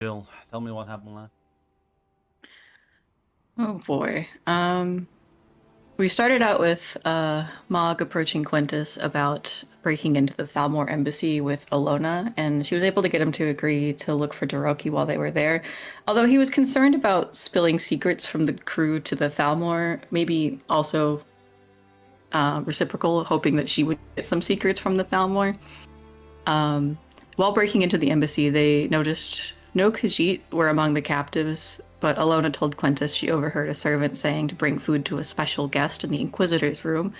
Jill, tell me what happened last. Oh boy. We started out with Mog approaching Quintus about breaking into the Thalmor embassy with Alona, and she was able to get him to agree to look for Doroki while they were there. Although he was concerned about spilling secrets from the crew to the Thalmor, maybe also reciprocal, hoping that she would get some secrets from the Thalmor. Um, while breaking into the embassy, they noticed no Khajiit were among the captives, but Alona told Quintus she overheard a servant saying to bring food to a special guest in the Inquisitor's room,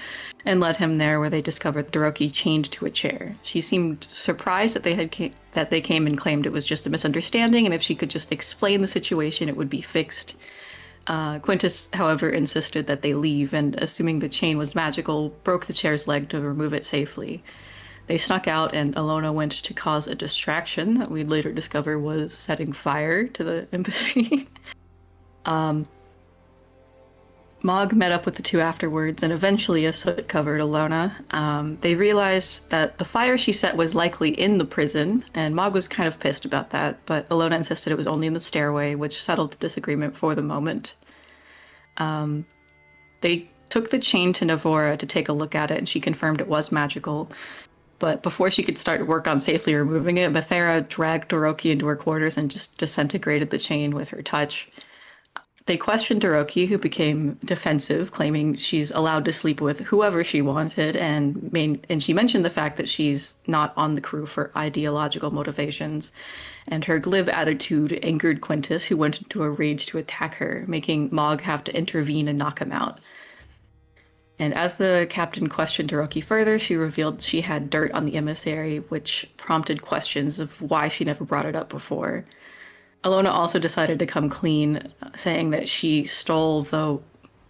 and led him there, where they discovered Doroki chained to a chair. She seemed surprised that they came and claimed it was just a misunderstanding, and if she could just explain the situation, it would be fixed. Quintus, however, insisted that they leave, and assuming the chain was magical, broke the chair's leg to remove it safely. They snuck out, and Alona went to cause a distraction that we'd later discover was setting fire to the embassy. Mog met up with the two afterwards, and eventually a soot covered Alona. They realized that the fire she set was likely in the prison, and Mog was kind of pissed about that, but Alona insisted it was only in the stairway, which settled the disagreement for the moment. They took the chain to Navora to take a look at it, and she confirmed it was magical. But before she could start work on safely removing it, Mathera dragged Doroki into her quarters and just disintegrated the chain with her touch. They questioned Doroki, who became defensive, claiming she's allowed to sleep with whoever she wanted, and she mentioned the fact that she's not on the crew for ideological motivations. And her glib attitude angered Quintus, who went into a rage to attack her, making Mog have to intervene and knock him out. And as the captain questioned Doroki further, she revealed she had dirt on the emissary, which prompted questions of why she never brought it up before. Alona also decided to come clean, saying that she stole the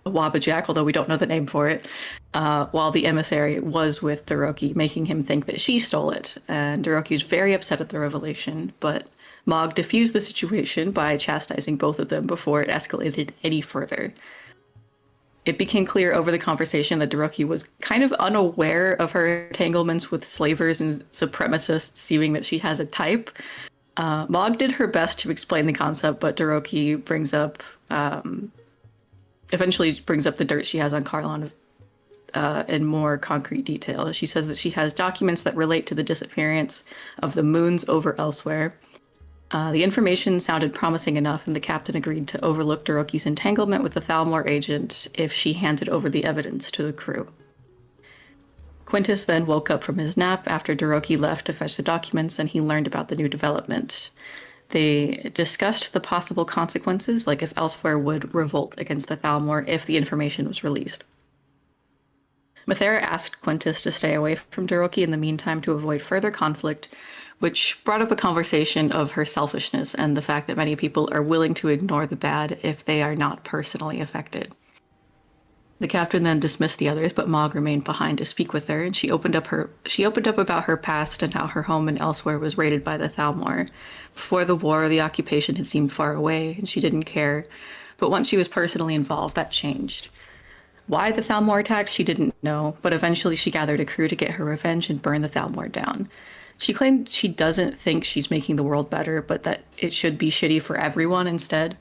Wabbajack, although we don't know the name for it, while the emissary was with Doroki, making him think that she stole it. And Doroki was very upset at the revelation, but Mog diffused the situation by chastising both of them before it escalated any further. It became clear over the conversation that Doroki was kind of unaware of her entanglements with slavers and supremacists, seeming that she has a type. Mog did her best to explain the concept, but Doroki eventually brings up the dirt she has on Kharlan in more concrete detail. She says that she has documents that relate to the disappearance of the moons over elsewhere. The information sounded promising enough, and the captain agreed to overlook Doroki's entanglement with the Thalmor agent if she handed over the evidence to the crew. Quintus then woke up from his nap after Doroki left to fetch the documents, and he learned about the new development. They discussed the possible consequences, like if Elsewhere would revolt against the Thalmor if the information was released. Mathera asked Quintus to stay away from Doroki in the meantime to avoid further conflict, which brought up a conversation of her selfishness and the fact that many people are willing to ignore the bad if they are not personally affected. The captain then dismissed the others, but Mog remained behind to speak with her, and she opened up about her past and how her home and Elsewhere was raided by the Thalmor. Before the war, the occupation had seemed far away, and she didn't care. But once she was personally involved, that changed. Why the Thalmor attacked, she didn't know, but eventually she gathered a crew to get her revenge and burn the Thalmor down. She claimed she doesn't think she's making the world better, but that it should be shitty for everyone instead.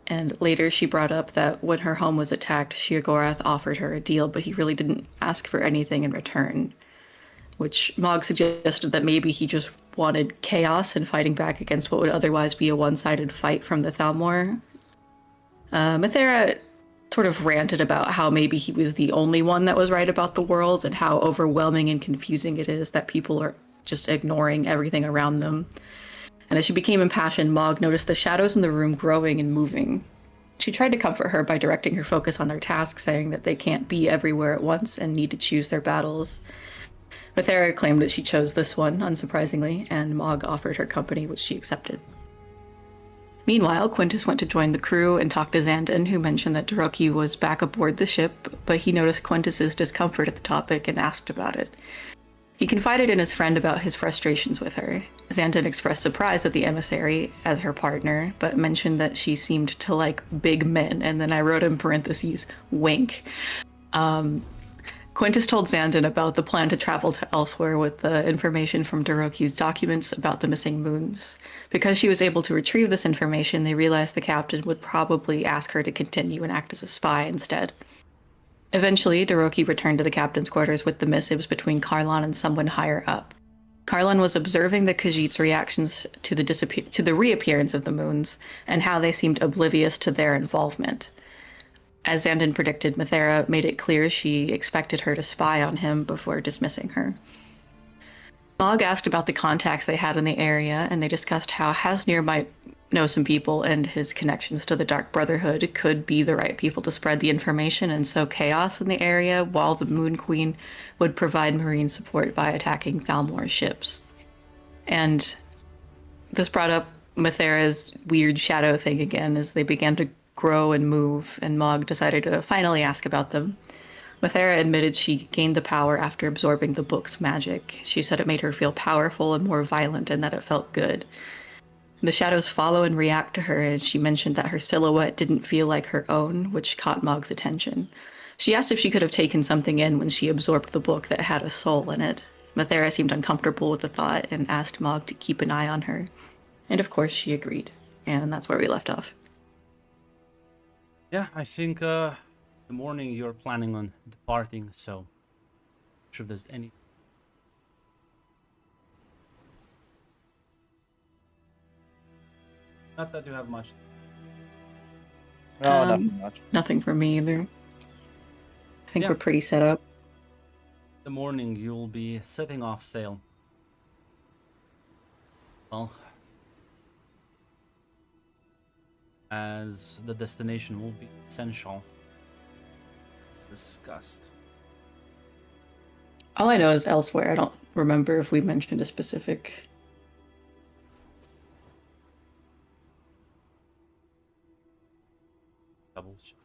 And later she brought up that when her home was attacked, Sheogorath offered her a deal, but he really didn't ask for anything in return. Which Mog suggested that maybe he just wanted chaos and fighting back against what would otherwise be a one-sided fight from the Thalmor. Mathera sort of ranted about how maybe he was the only one that was right about the world and how overwhelming and confusing it is that people are just ignoring everything around them. And as she became impassioned, Mog noticed the shadows in the room growing and moving. She tried to comfort her by directing her focus on their task, saying that they can't be everywhere at once and need to choose their battles. Mathera claimed that she chose this one, unsurprisingly, and Mog offered her company, which she accepted. Meanwhile, Quintus went to join the crew and talked to Xandon, who mentioned that Doroki was back aboard the ship, but he noticed Quintus's discomfort at the topic and asked about it. He confided in his friend about his frustrations with her. Xandon expressed surprise at the emissary as her partner, but mentioned that she seemed to like big men, and then I wrote in parentheses, wink. Quintus told Xandon about the plan to travel to elsewhere with the information from Doroki's documents about the missing moons. Because she was able to retrieve this information, they realized the captain would probably ask her to continue and act as a spy instead. Eventually, Doroki returned to the captain's quarters with the missives between Karlan and someone higher up. Karlan was observing the Khajiit's reactions to the reappearance of the moons and how they seemed oblivious to their involvement. As Xandon predicted, Methera made it clear she expected her to spy on him before dismissing her. Mog asked about the contacts they had in the area, and they discussed how Hasnir might know some people, and his connections to the Dark Brotherhood could be the right people to spread the information and sow chaos in the area, while the Moon Queen would provide marine support by attacking Thalmor's ships. And this brought up Methera's weird shadow thing again as they began to grow and move, and Mog decided to finally ask about them. Methera admitted she gained the power after absorbing the book's magic. She said it made her feel powerful and more violent, and that it felt good. The shadows follow and react to her, and she mentioned that her silhouette didn't feel like her own, which caught Mog's attention. She asked if she could have taken something in when she absorbed the book that had a soul in it. Methera seemed uncomfortable with the thought and asked Mog to keep an eye on her. And of course she agreed, and that's where we left off. Yeah, I think the morning you're planning on departing, so I'm sure if there's any. Not that you have much. No, nothing much. Nothing for me either. I think we're pretty set up. The morning you'll be setting off sail. Well, as the destination will be essential, as discussed. All I know is elsewhere. I don't remember if we mentioned a specific. Double check.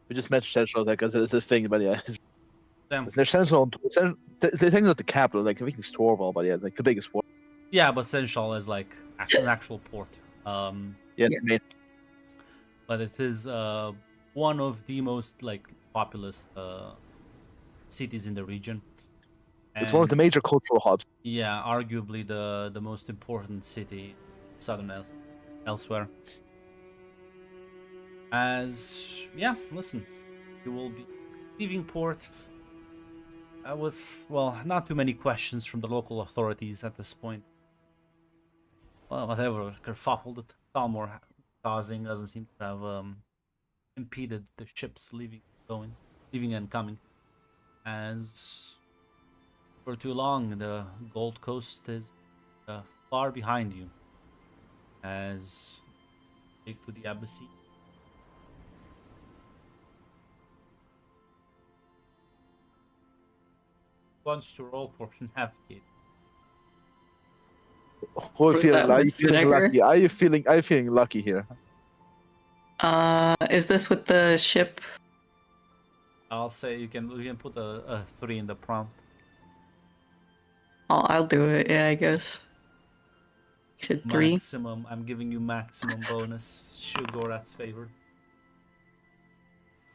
We just mentioned Central because it's a thing, but yeah. Damn. There's Central. The thing at the capital, like I think it's Torval, but yeah, it's like the biggest port. Yeah, but Senchal is like an actual port. Yeah, it's main. But it is one of the most like populous cities in the region. It's one of the major cultural hubs. Yeah, arguably the most important city southern elsewhere. As yeah, listen, you will be leaving port with well, not too many questions from the local authorities at this point. Well, whatever kerfuffle that Thalmor causing doesn't seem to have impeded the ships leaving and coming. As for too long, the Gold Coast is far behind you. As take to the embassy. Wants to roll for navigate. Are you feeling lucky? Are you feeling lucky here? Is this with the ship? I'll say you can put a 3 in the prompt. I'll do it. Yeah, I guess. You said 3. Maximum. I'm giving you maximum bonus. Shugorat's favor.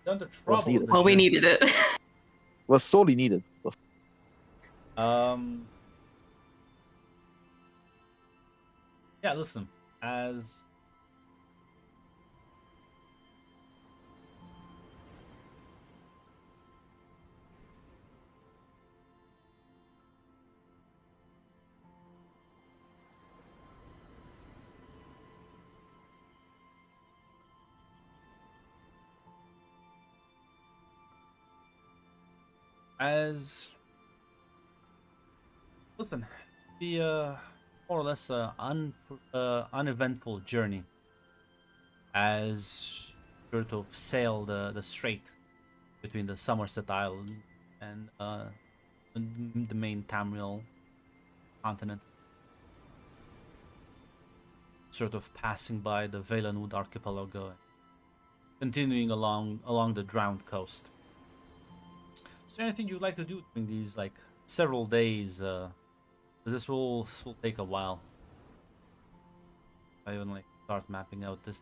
Done the trouble. Well, we needed it. Was sorely needed. Yeah, listen. As listen, the more or less uneventful journey as sort of sail the strait between the Somerset Island and the main Tamriel continent, sort of passing by the Valenwood archipelago, continuing along the Drowned Coast. Is there anything you'd like to do during these like several days? This will take a while. I even like start mapping out this. Is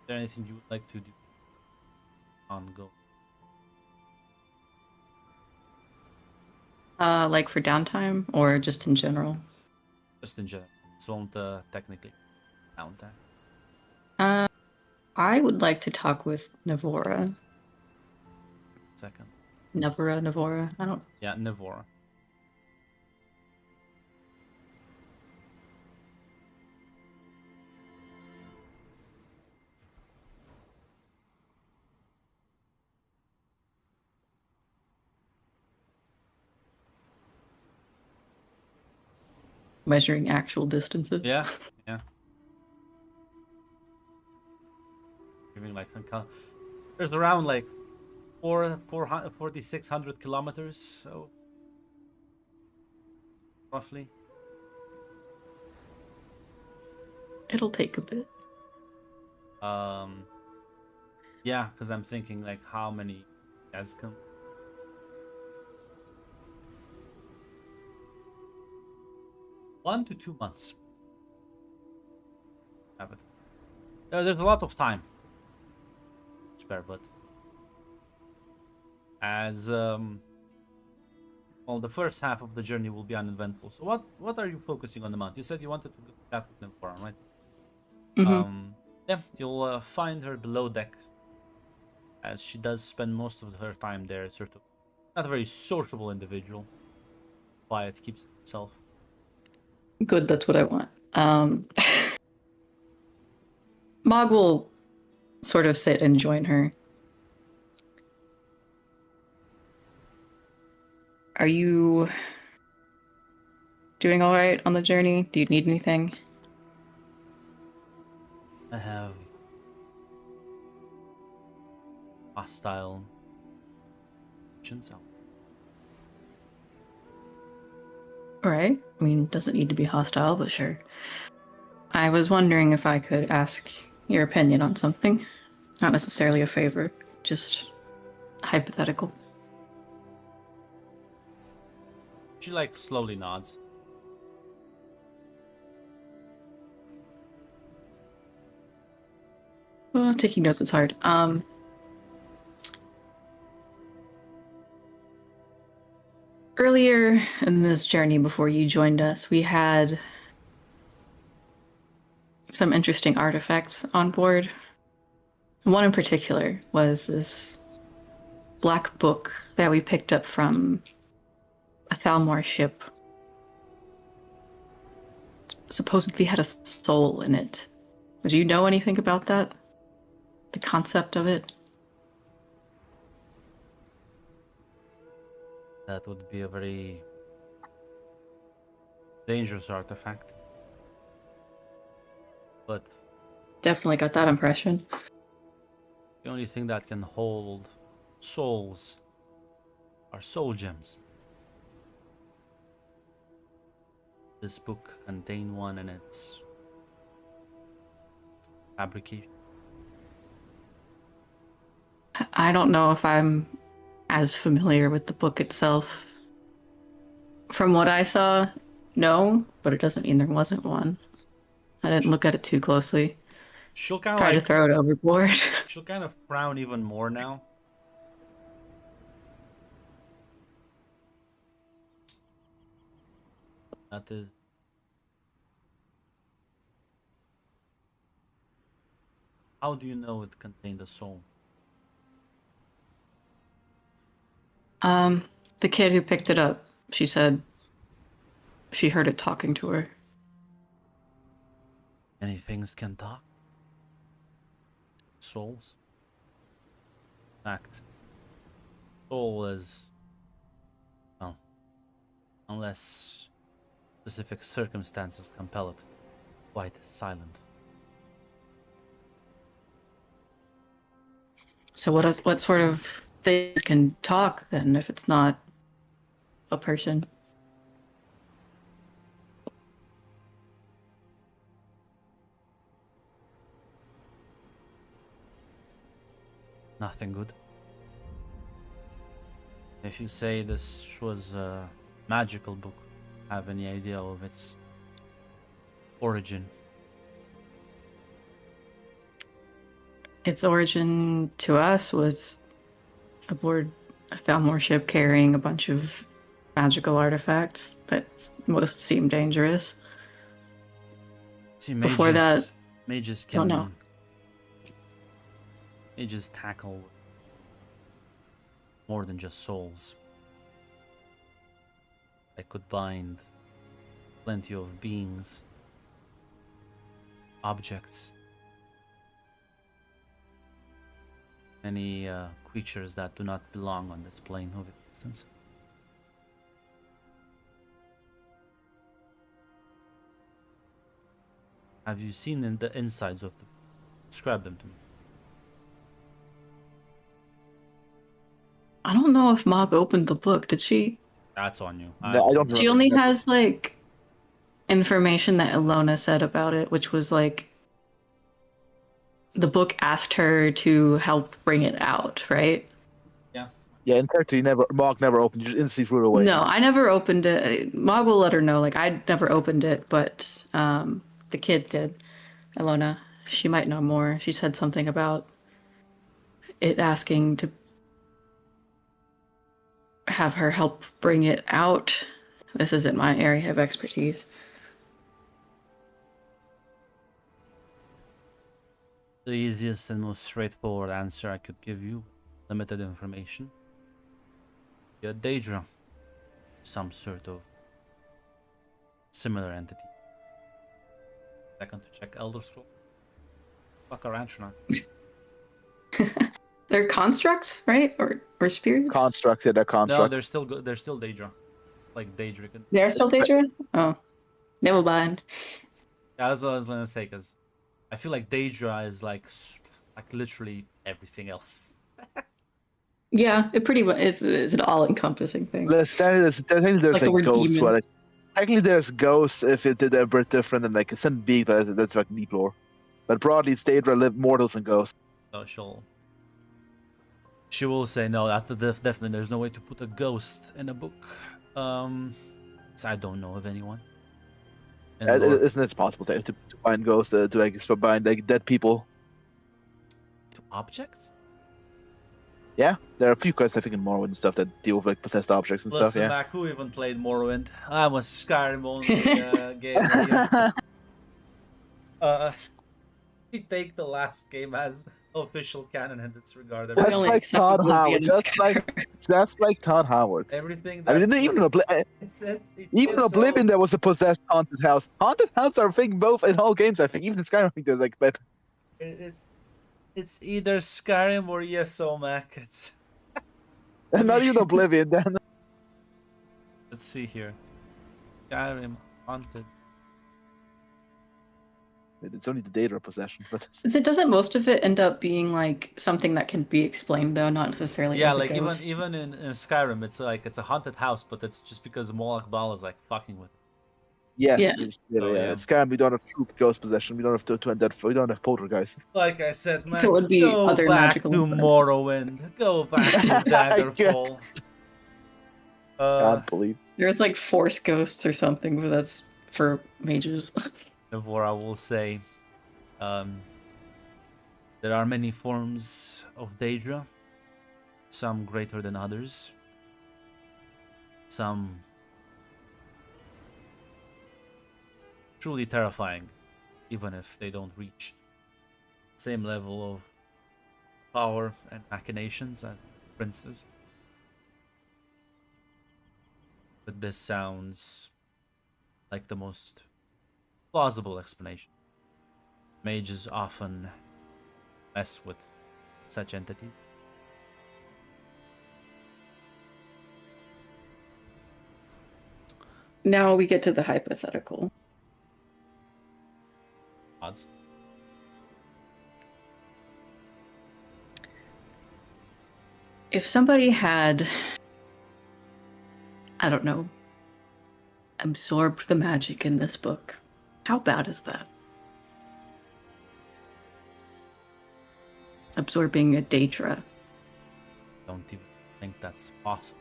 there anything you would like to do? ongoing? Like for downtime or just in general? Just in general. This won't technically count that. I would like to talk with Navora. Second. Navora. I don't. Yeah, Nivora. Measuring actual distances. Yeah, yeah. Giving like some there's around like 4,600 kilometers, so roughly. It'll take a bit. Yeah, because I'm thinking like how many guys come. 1 to 2 months. Have it. There's a lot of time spare, but as well, the first half of the journey will be uneventful. So what are you focusing on the mount? You said you wanted to go chat with Nivora, right? Mm-hmm. Yeah, you'll find her below deck, as she does spend most of her time there. Sort of not a very sociable individual. Quiet, keeps to herself. Good, that's what I want. Mog will sort of sit and join her. Are you doing all right on the journey? Do you need anything? I have hostile actions out. All right. I mean, doesn't need to be hostile, but sure. I was wondering if I could ask your opinion on something. Not necessarily a favor, just hypothetical. She like slowly nods. Well, taking notes is hard. Earlier in this journey before you joined us, we had some interesting artifacts on board. One in particular was this black book that we picked up from a Thalmor ship. Supposedly had a soul in it. Do you know anything about that? The concept of it? That would be a very dangerous artifact. But Definitely got that impression. the only thing that can hold souls are soul gems. This book contained one in its fabrication. I don't know if I'm as familiar with the book itself. From what I saw, no, but it doesn't mean there wasn't one. I didn't look at it too closely. She'll kind of Tried to like throw it overboard. she'll kind of frown even more now. That is how do you know it contained a soul? The kid who picked it up, she said she heard it talking to her. Many things can talk. Souls. In fact, soul is, well, unless specific circumstances compel it, quite silent. So what sort of things can talk then if it's not a person? Nothing good. If you say this was a magical book, have any idea of its origin? Its origin to us was aboard a Thalmor ship carrying a bunch of magical artifacts that most seem dangerous. See, Before that, mages don't can know. mages tackle more than just souls. I could bind plenty of beings, objects, any creatures that do not belong on this plane of existence. Have you seen in the insides of the? Describe them to me. I don't know if Mog opened the book. Did she? That's on you. No, I don't She remember only exactly. has like information that Ilona said about it, which was like the book asked her to help bring it out, right? Yeah. Yeah, in character, Mark never opened. You just instantly threw it away. No, I never opened it. Mog will let her know. Like I never opened it, but the kid did. Ilona, she might know more. She said something about it asking to have her help bring it out. This isn't my area of expertise. The easiest and most straightforward answer I could give you, limited information. Yeah, Daedra, some sort of similar entity. Second to check Elder Scroll. Fuck our Antronaut. They're constructs, right? Or spirits? Constructs, yeah, they're constructs. No, they're still Daedra, like Daedric. They're still Daedra? Oh. Never mind. Yeah, that's what I was gonna say, because I feel like Daedra is like literally everything else. Yeah, it pretty much is an all-encompassing thing. Technically, there's Like the like word ghosts. demon. Well, like, technically, there's ghosts if it did a bit different, and like it's in big, but that's like deep lore. But broadly, it's Daedra live mortals and ghosts. So she will say no. After definitely, there's no way to put a ghost in a book. So I don't know of anyone. And Isn't it possible to find ghosts to like find like dead people? to objects. Yeah, there are a few quests I think in Morrowind and stuff that deal with like possessed objects and Listen, stuff. Yeah. Mac, who even played Morrowind? I'm a Skyrim only gamer. You take the last game as official canon and disregard We're Just only like accepting Todd Oblivion Howard. and Just like Todd Howard. everything. I That's mean, even it's Oblivion, there was a possessed haunted house. Haunted house are a thing both in all games. I think even in Skyrim, I think there's like. It's either Skyrim or ESO, Mac. It's Not even Oblivion. Then. let's see here. Skyrim haunted. It's only the Daedra possession, but Doesn't most of it end up being like something that can be explained though, not necessarily Yeah, as a like ghost? even in Skyrim, it's like it's a haunted house, but it's just because Moloch Bal is like fucking with it. yes, Yeah. yeah. yeah. In Skyrim, we don't have true ghost possession. We don't have to undead. We don't have poltergeist. Like I said, man, So it would be go other back magical to influences. Morrowind. Go back to Daggerfall. Can't believe. There's like force ghosts or something, but that's for mages. Navora will say, there are many forms of Daedra, some greater than others, some truly terrifying, even if they don't reach same level of power and machinations as princes. But this sounds like the most plausible explanation. Mages often mess with such entities. Now we get to the hypothetical. Odds. If somebody had, I don't know, absorbed the magic in this book, how bad is that? Absorbing a Daedra. Don't even think that's possible.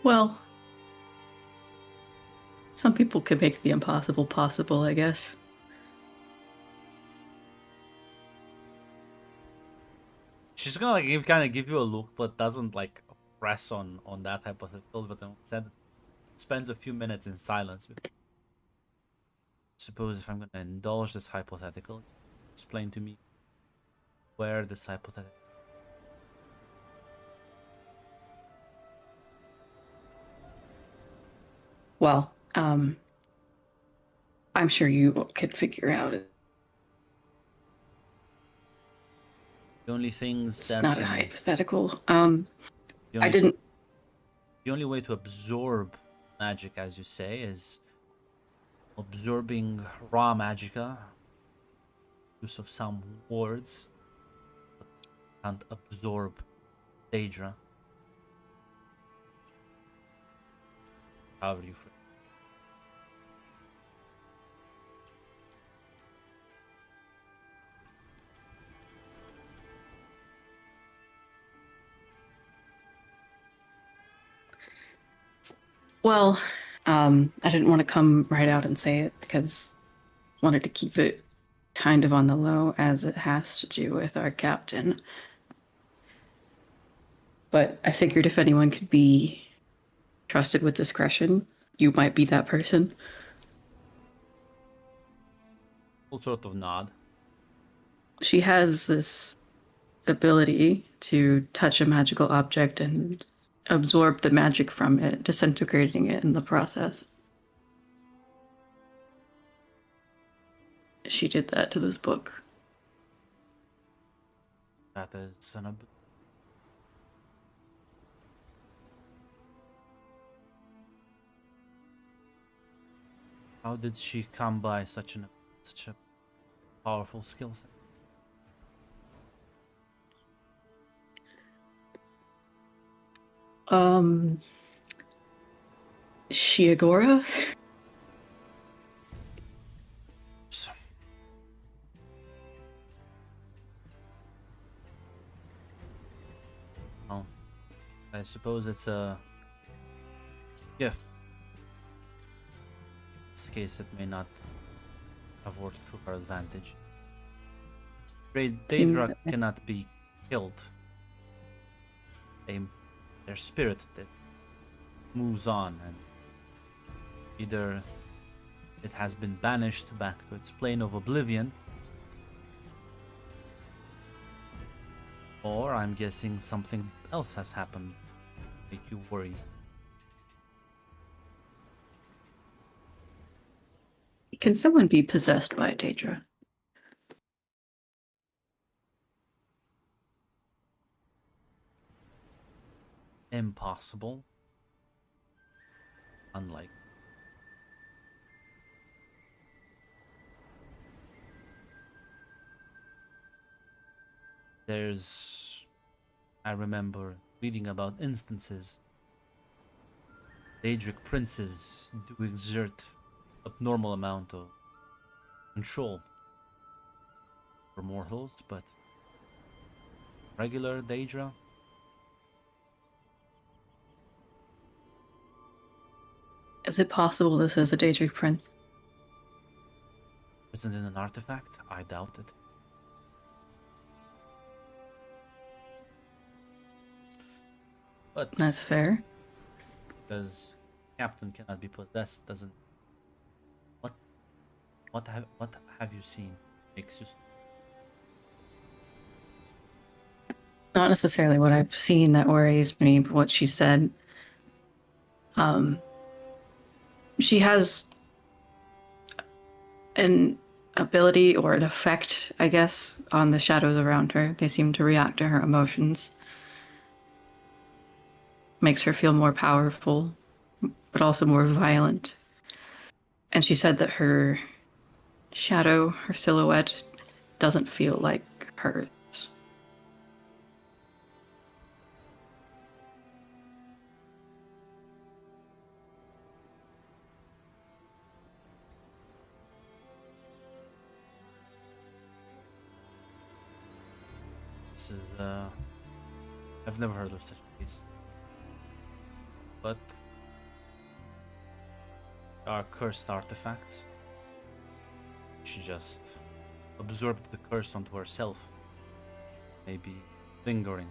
Well, some people can make the impossible possible, I guess. She's gonna like kind of give you a look, but doesn't like press on that hypothetical. But then instead spends a few minutes in silence. Suppose if I'm gonna indulge this hypothetical, explain to me where this hypothetical. Well, I'm sure you could figure out The only things it's that not a can, hypothetical. the I only, didn't. the only way to absorb magic, as you say, is absorbing raw magicka. Use of some words, but can't absorb Daedra. However you phrase. Well, I didn't want to come right out and say it because I wanted to keep it kind of on the low as it has to do with our captain. But I figured if anyone could be trusted with discretion, you might be that person. Full sort of nod. She has this ability to touch a magical object and absorb the magic from it, disintegrating it in the process. She did that to this book. That is an How did she come by such a powerful skill set? Shiagora? So, oh, I suppose it's a gift. In this case, it may not have worked to her advantage. Daedra cannot be killed. Their spirit that moves on, and either it has been banished back to its plane of oblivion, or I'm guessing something else has happened to make you worry. Can someone be possessed by Daedra? Impossible. Unlike. I remember reading about instances. Daedric princes do exert abnormal amount of control for mortals, but regular Daedra. Is it possible this is a Daedric prince? Isn't it an artifact? I doubt it. But That's fair. because Captain cannot be possessed, doesn't. What have you seen? Makes you. Not necessarily what I've seen that worries me, but what she said. She has an ability or an effect, I guess, on the shadows around her. They seem to react to her emotions. Makes her feel more powerful, but also more violent. And she said that her shadow, her silhouette, doesn't feel like hers. This is I've never heard of such a case. But are cursed artifacts. She just absorbed the curse onto herself. Maybe lingering.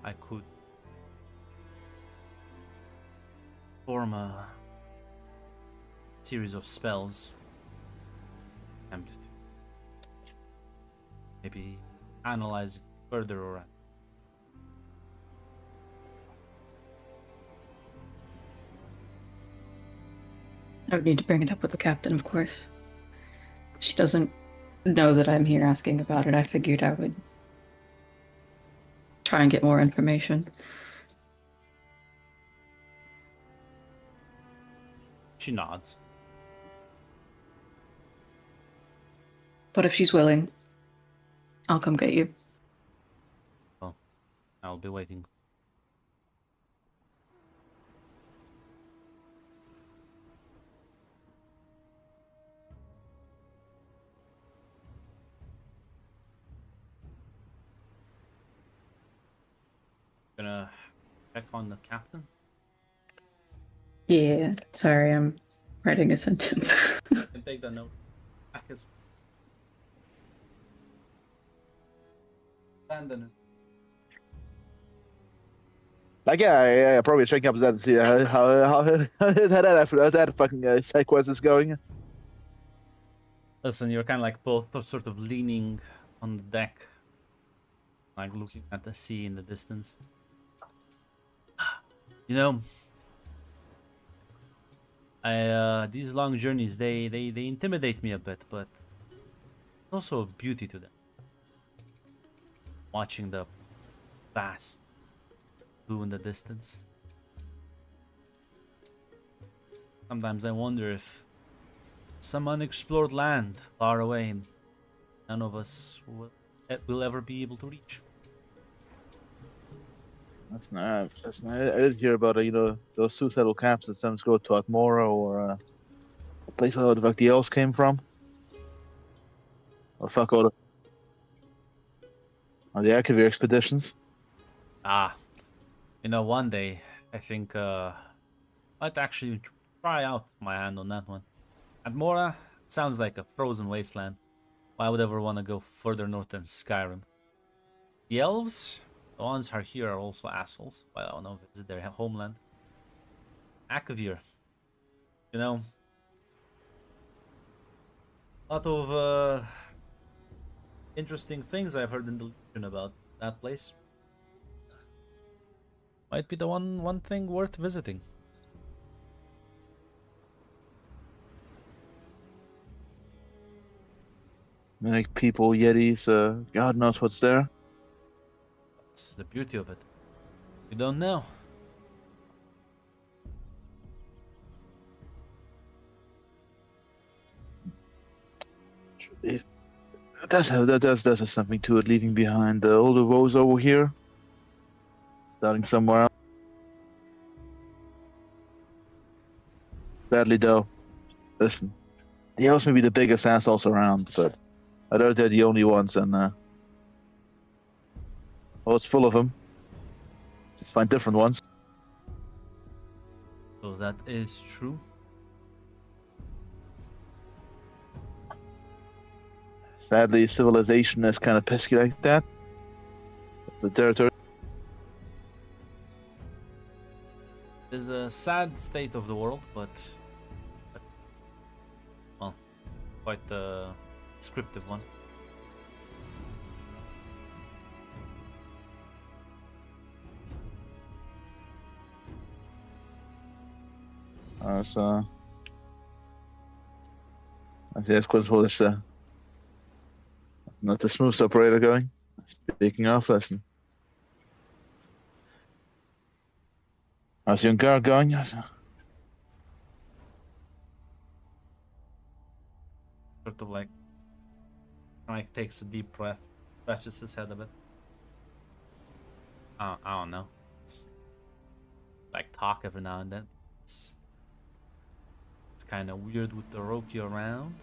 I could form a series of spells. Attempt to maybe analyze it further or I would need to bring it up with the captain, of course. She doesn't know that I'm here asking about it. I figured I would try and get more information. she nods. But if she's willing, I'll come get you. Well, I'll be waiting. Gonna check on the captain. Yeah, sorry, I'm writing a sentence. And take the note. Back as Landon is Like, yeah, probably checking up that and see how that fucking side quest is going. Listen, you're kind of like both sort of leaning on the deck, like looking at the sea in the distance. You know, these long journeys they intimidate me a bit, but there's also a beauty to them. Watching the vast blue in the distance. Sometimes I wonder if some unexplored land far away and none of us will ever be able to reach. That's not. That's not. I did hear about those suicidal camps that sometimes go to Akmora or a place where the fuck the elves came from. Or fuck all the or the Akavir expeditions. Ah, one day I think might actually try out my hand on that one. Atmora sounds like a frozen wasteland. Why would I ever want to go further north than Skyrim? The elves, the ones who are here, are also assholes. Why I want to visit their homeland. Akavir, a lot of interesting things I've heard in the Legion about that place. Might be the one thing worth visiting. Like people, yetis, God knows what's there. That's the beauty of it. You don't know. That does have something to it. Leaving behind all the woes over here, starting somewhere else. Sadly, though, listen, the elves may be the biggest assholes around, but I doubt they're the only ones, and it's full of them. Just find different ones. So that is true. Sadly, civilization is kind of pesky like that. It's the territory. It's a sad state of the world, but well, quite a descriptive one. So I see that's quite well. It's not the smooth operator going. Speaking of, listen. How's your guard going? Yes. Sort of like takes a deep breath, scratches his head a bit. I don't know. It's like talk every now and then. It's kind of weird with the Roki around.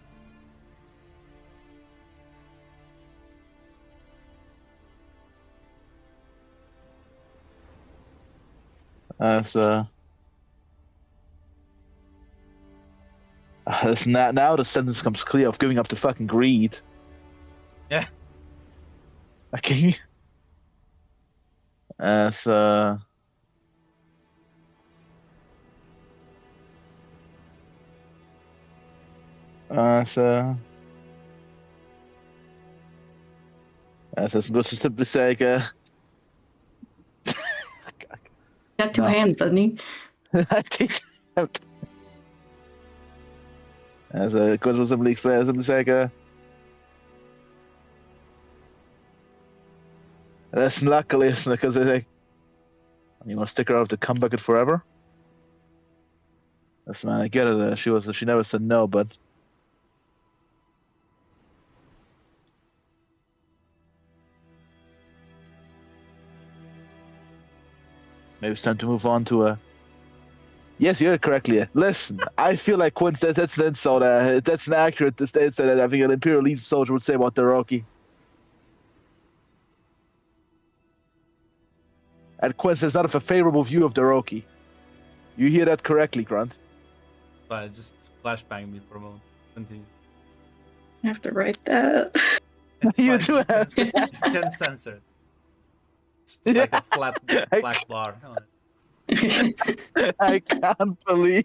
So Listen, now the sentence comes clear of giving up to fucking greed. Yeah. Okay. As as as goes to simply say, Got two No. hands, doesn't he? I think as goes to simply explain, simply say, listen, luckily, listen, because they think you want to stick around to come bucket forever. Listen, man, I get it. She never said no, but maybe it's time to move on to a. Yes, you heard correctly. Listen, I feel like Quince, that's an insult. That's an accurate statement that I think an Imperial Legion soldier would say about Daroki. And Quince has not a favorable view of Daroki. You hear that correctly, Grunt. But just flashbang me for a moment. Continue. I have to write that. It's You fine. do have You can censor it. It's Yeah. like a flat I black bar. No, I can't believe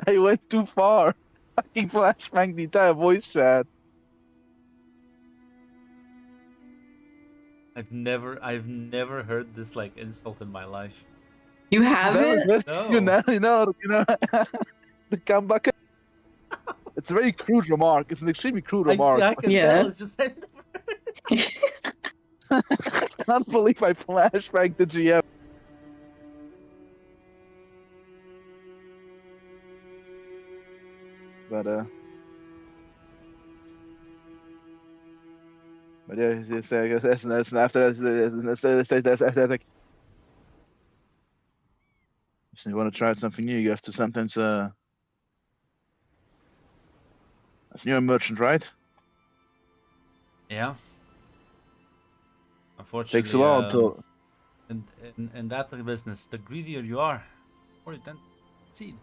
I went too far. Fucking flashbang the entire voice chat. I've never heard this like insult in my life. You have That it? was it. No. You know, the comeback. It's a very crude remark. It's an extremely crude remark. I can Yeah. tell. It's just I've never heard it. I can't believe I flashbanged the GM. But yeah, I guess that's after that's after like. So you want to try something new, you have to sometimes as you're a merchant, right? Yeah. Unfortunately, Takes a while until in that business, the greedier you are, the more you tend to succeed.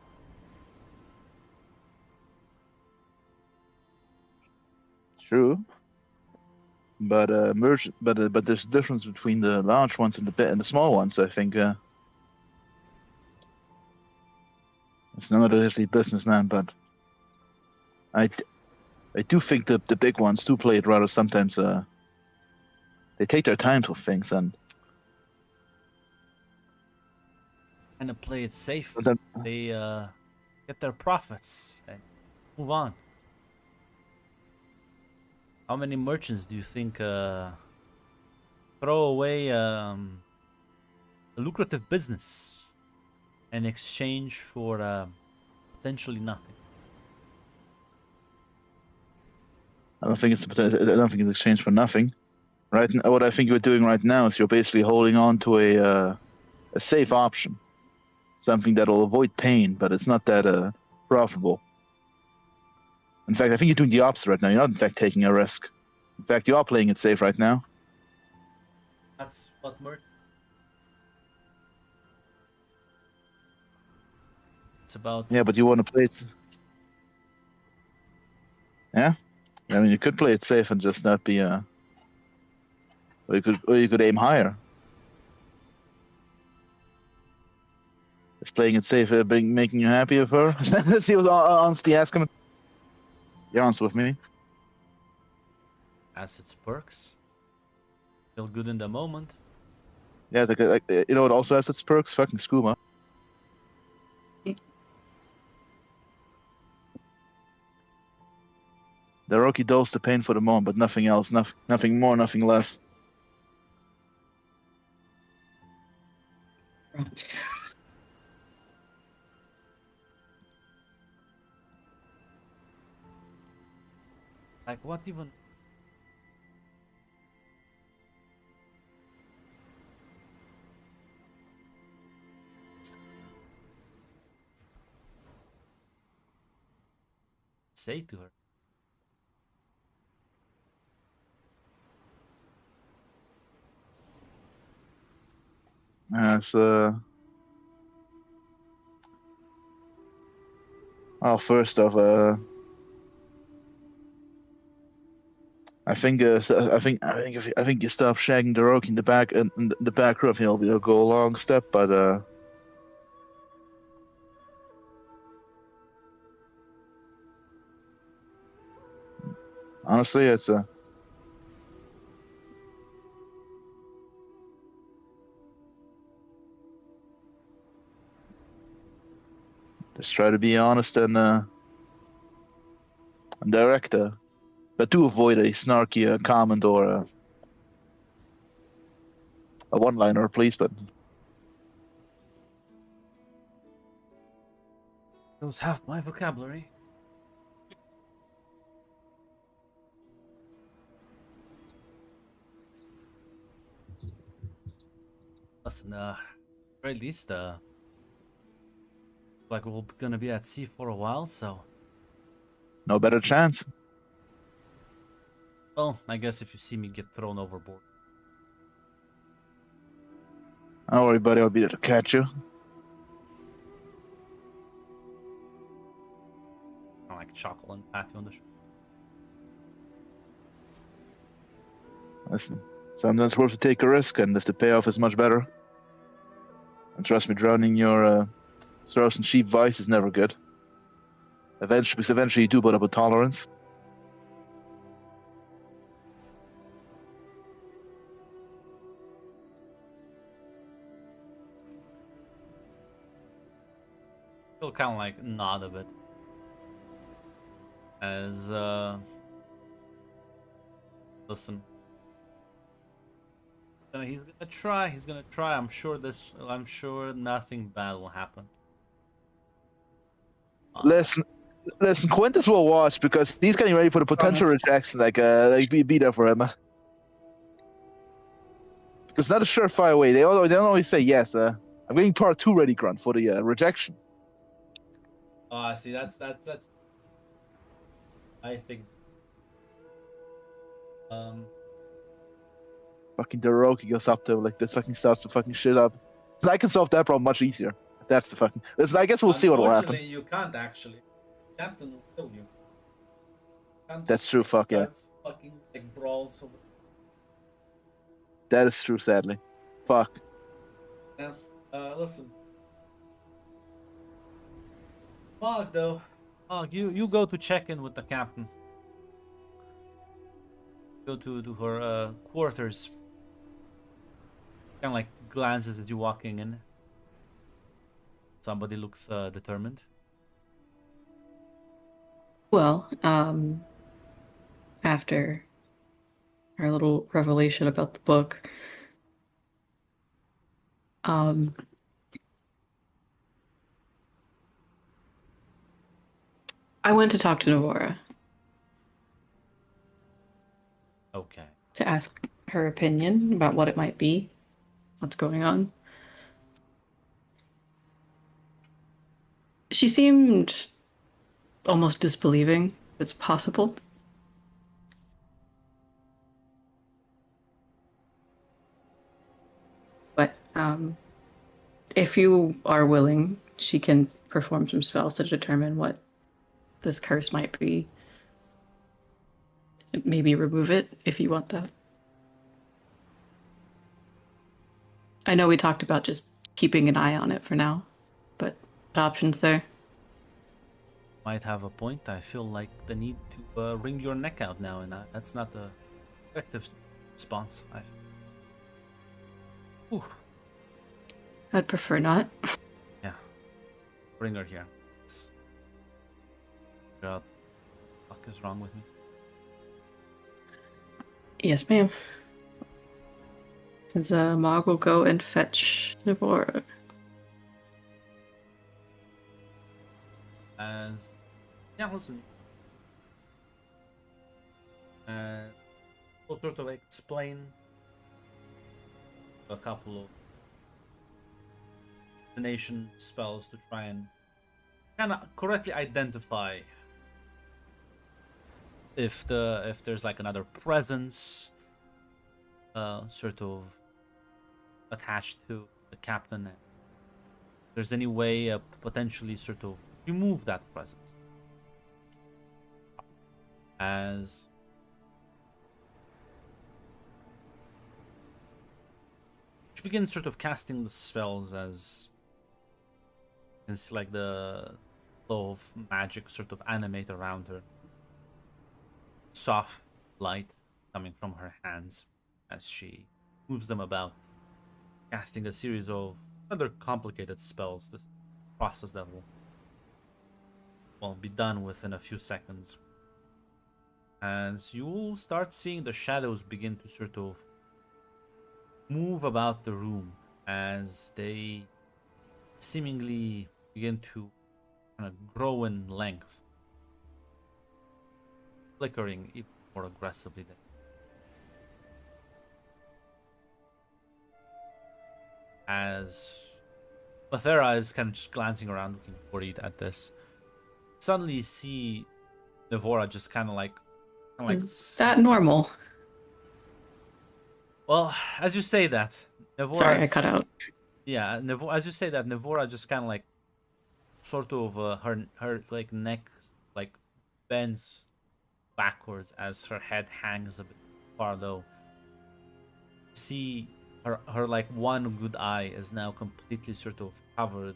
true. But merchant, but there's a difference between the large ones and the small ones. I think it's not really businessman, but I do think the big ones do play it rather sometimes. They take their time for things, and Kind of play it safe. then They get their profits and move on. How many merchants do you think throw away a lucrative business in exchange for potentially nothing? I don't think it's exchange for nothing. Right? What I think you're doing right now is you're basically holding on to a safe option, something that'll avoid pain, but it's not that profitable. In fact, I think you're doing the opposite right now. You're not, in fact, taking a risk. In fact, you are playing it safe right now. That's what merchant. It's about. Yeah, but you want to play it. Yeah, I mean, you could play it safe and just not be or you could aim higher. Is playing it safe making you happy with her? Let's see what honestly asking. You're honest with me. Has its perks. Feel good in the moment. Yeah, like you know, it also has its perks. Fucking skooma. The Rocky dulls the pain for the moment, but nothing else. Nothing more, nothing less. Like what even? Say to her. So, well, first off, I think I think you stop shagging the rogue in the back and in the back row, I think it'll go a long step. But honestly, it's a just try to be honest and direct, but do avoid a snarky comment or a one-liner, please. But Those half my vocabulary. Listen, or at least, like we're gonna be at sea for a while, so. no better chance. Well, I guess if you see me get thrown overboard. Don't worry, buddy. I'll be there to catch you. I like chuckle and pat you on the shoulder. Listen, sometimes it's worth to take a risk, and if the payoff is much better. And trust me, drowning your sorrows and cheap vice is never good. Eventually you do build up a tolerance. He'll kind of like nod a bit. As, listen. He's gonna try. I'm sure nothing bad will happen. Listen, Quintus will watch because he's getting ready for the potential rejection. Like be there for him. Because not a surefire way. They don't always say yes. I'm getting part 2 ready, Grunt, for the rejection. See, that's. I think. Fucking Doroki goes up to him like this, fucking starts to fucking shit up. So I can solve that problem much easier. That's the fucking. Listen, I guess we'll see what will happen. Unfortunately, you can't actually. Captain will kill you. Can't That's true. Fuck yeah. Fucking like brawls over. That is true. Sadly, fuck. Yeah. Listen. Mog, though. Mog, you go to check in with the captain. Go to her quarters. Kind of like glances at you walking in. Somebody looks determined. Well, after our little revelation about the book, I went to talk to Navora Okay. to ask her opinion about what it might be, what's going on. She seemed almost disbelieving it's possible. But if you are willing, she can perform some spells to determine what this curse might be. Maybe remove it if you want that. I know we talked about just keeping an eye on it for now, but options there. Might have a point. I feel like the need to wring your neck out now, and that's not the effective response. Ooh. I'd prefer not. Yeah. Bring her here. What the fuck is wrong with me? Yes, ma'am. Because Mog will go and fetch Navora. Yeah, listen. We'll sort of explain a couple of divination spells to try and kind of correctly identify if there's like another presence sort of attached to the captain, and if there's any way potentially sort of remove that presence. As she begins sort of casting the spells as it's like the flow of magic sort of animate around her. Soft light coming from her hands as she moves them about, casting a series of other complicated spells. This process that will be done within a few seconds. As you'll start seeing the shadows begin to sort of move about the room as they seemingly begin to kind of grow in length, flickering even more aggressively than. As Mathera is kind of just glancing around, looking worried at this, suddenly you see Nevora just kind of like Is that normal? Well, as you say that, Nevora. Sorry, I cut out. Yeah, as you say that, Nevora just kind of like, sort of her like neck like bends backwards as her head hangs a bit far low. See, her like one good eye is now completely sort of covered.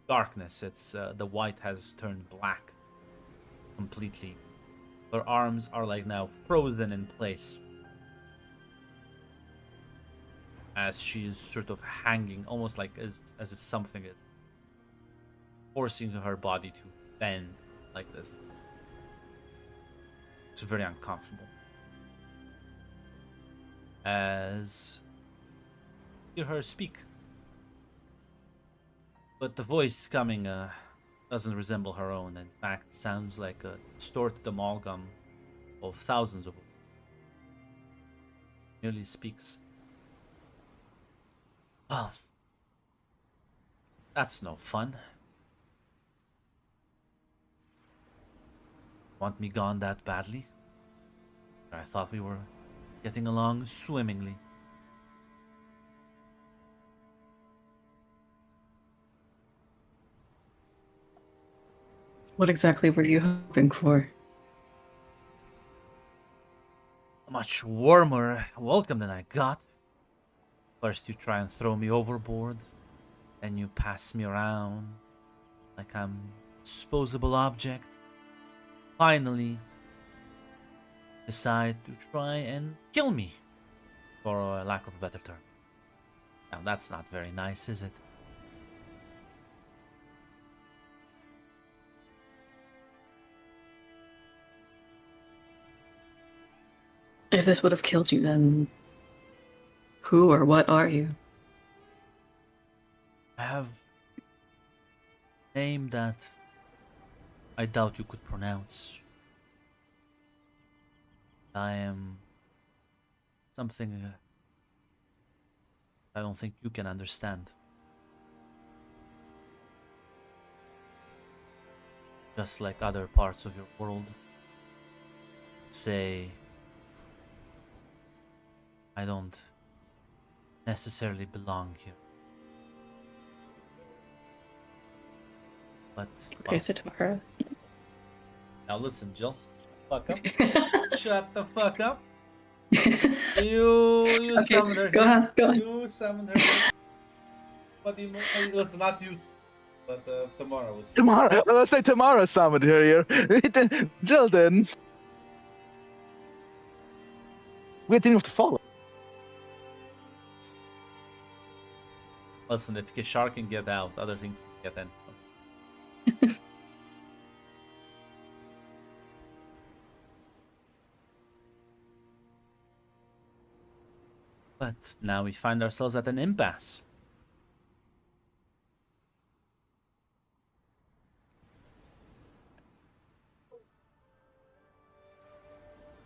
Darkness. It's the white has turned black completely. Her arms are like now frozen in place as she's sort of hanging, almost like as if something is forcing her body to bend like this. It's very uncomfortable. As you hear her speak, but the voice coming doesn't resemble her own. In fact, sounds like a distorted amalgam of thousands of them. Merely speaks. Well, that's no fun. Want me gone that badly? I thought we were getting along swimmingly. What exactly were you hoping for? A much warmer welcome than I got. First you try and throw me overboard, then you pass me around like I'm a disposable object. Finally, decide to try and kill me, for a lack of a better term. Now that's not very nice, is it? If this would have killed you, then who or what are you? I have a name that I doubt you could pronounce. I am something I don't think you can understand. Just like other parts of your world. Say, I don't necessarily belong here. But Okay, well, so tomorrow. now listen, Jill. Fuck up. Shut the fuck up. You Okay, summoned her. go on, go on. You summoned her. But listen, not you. But tomorrow was. Tomorrow, let's say tomorrow summoned her here. Jill didn't. We didn't have to follow. Listen, if Kishar can get out, other things can get in. But now we find ourselves at an impasse.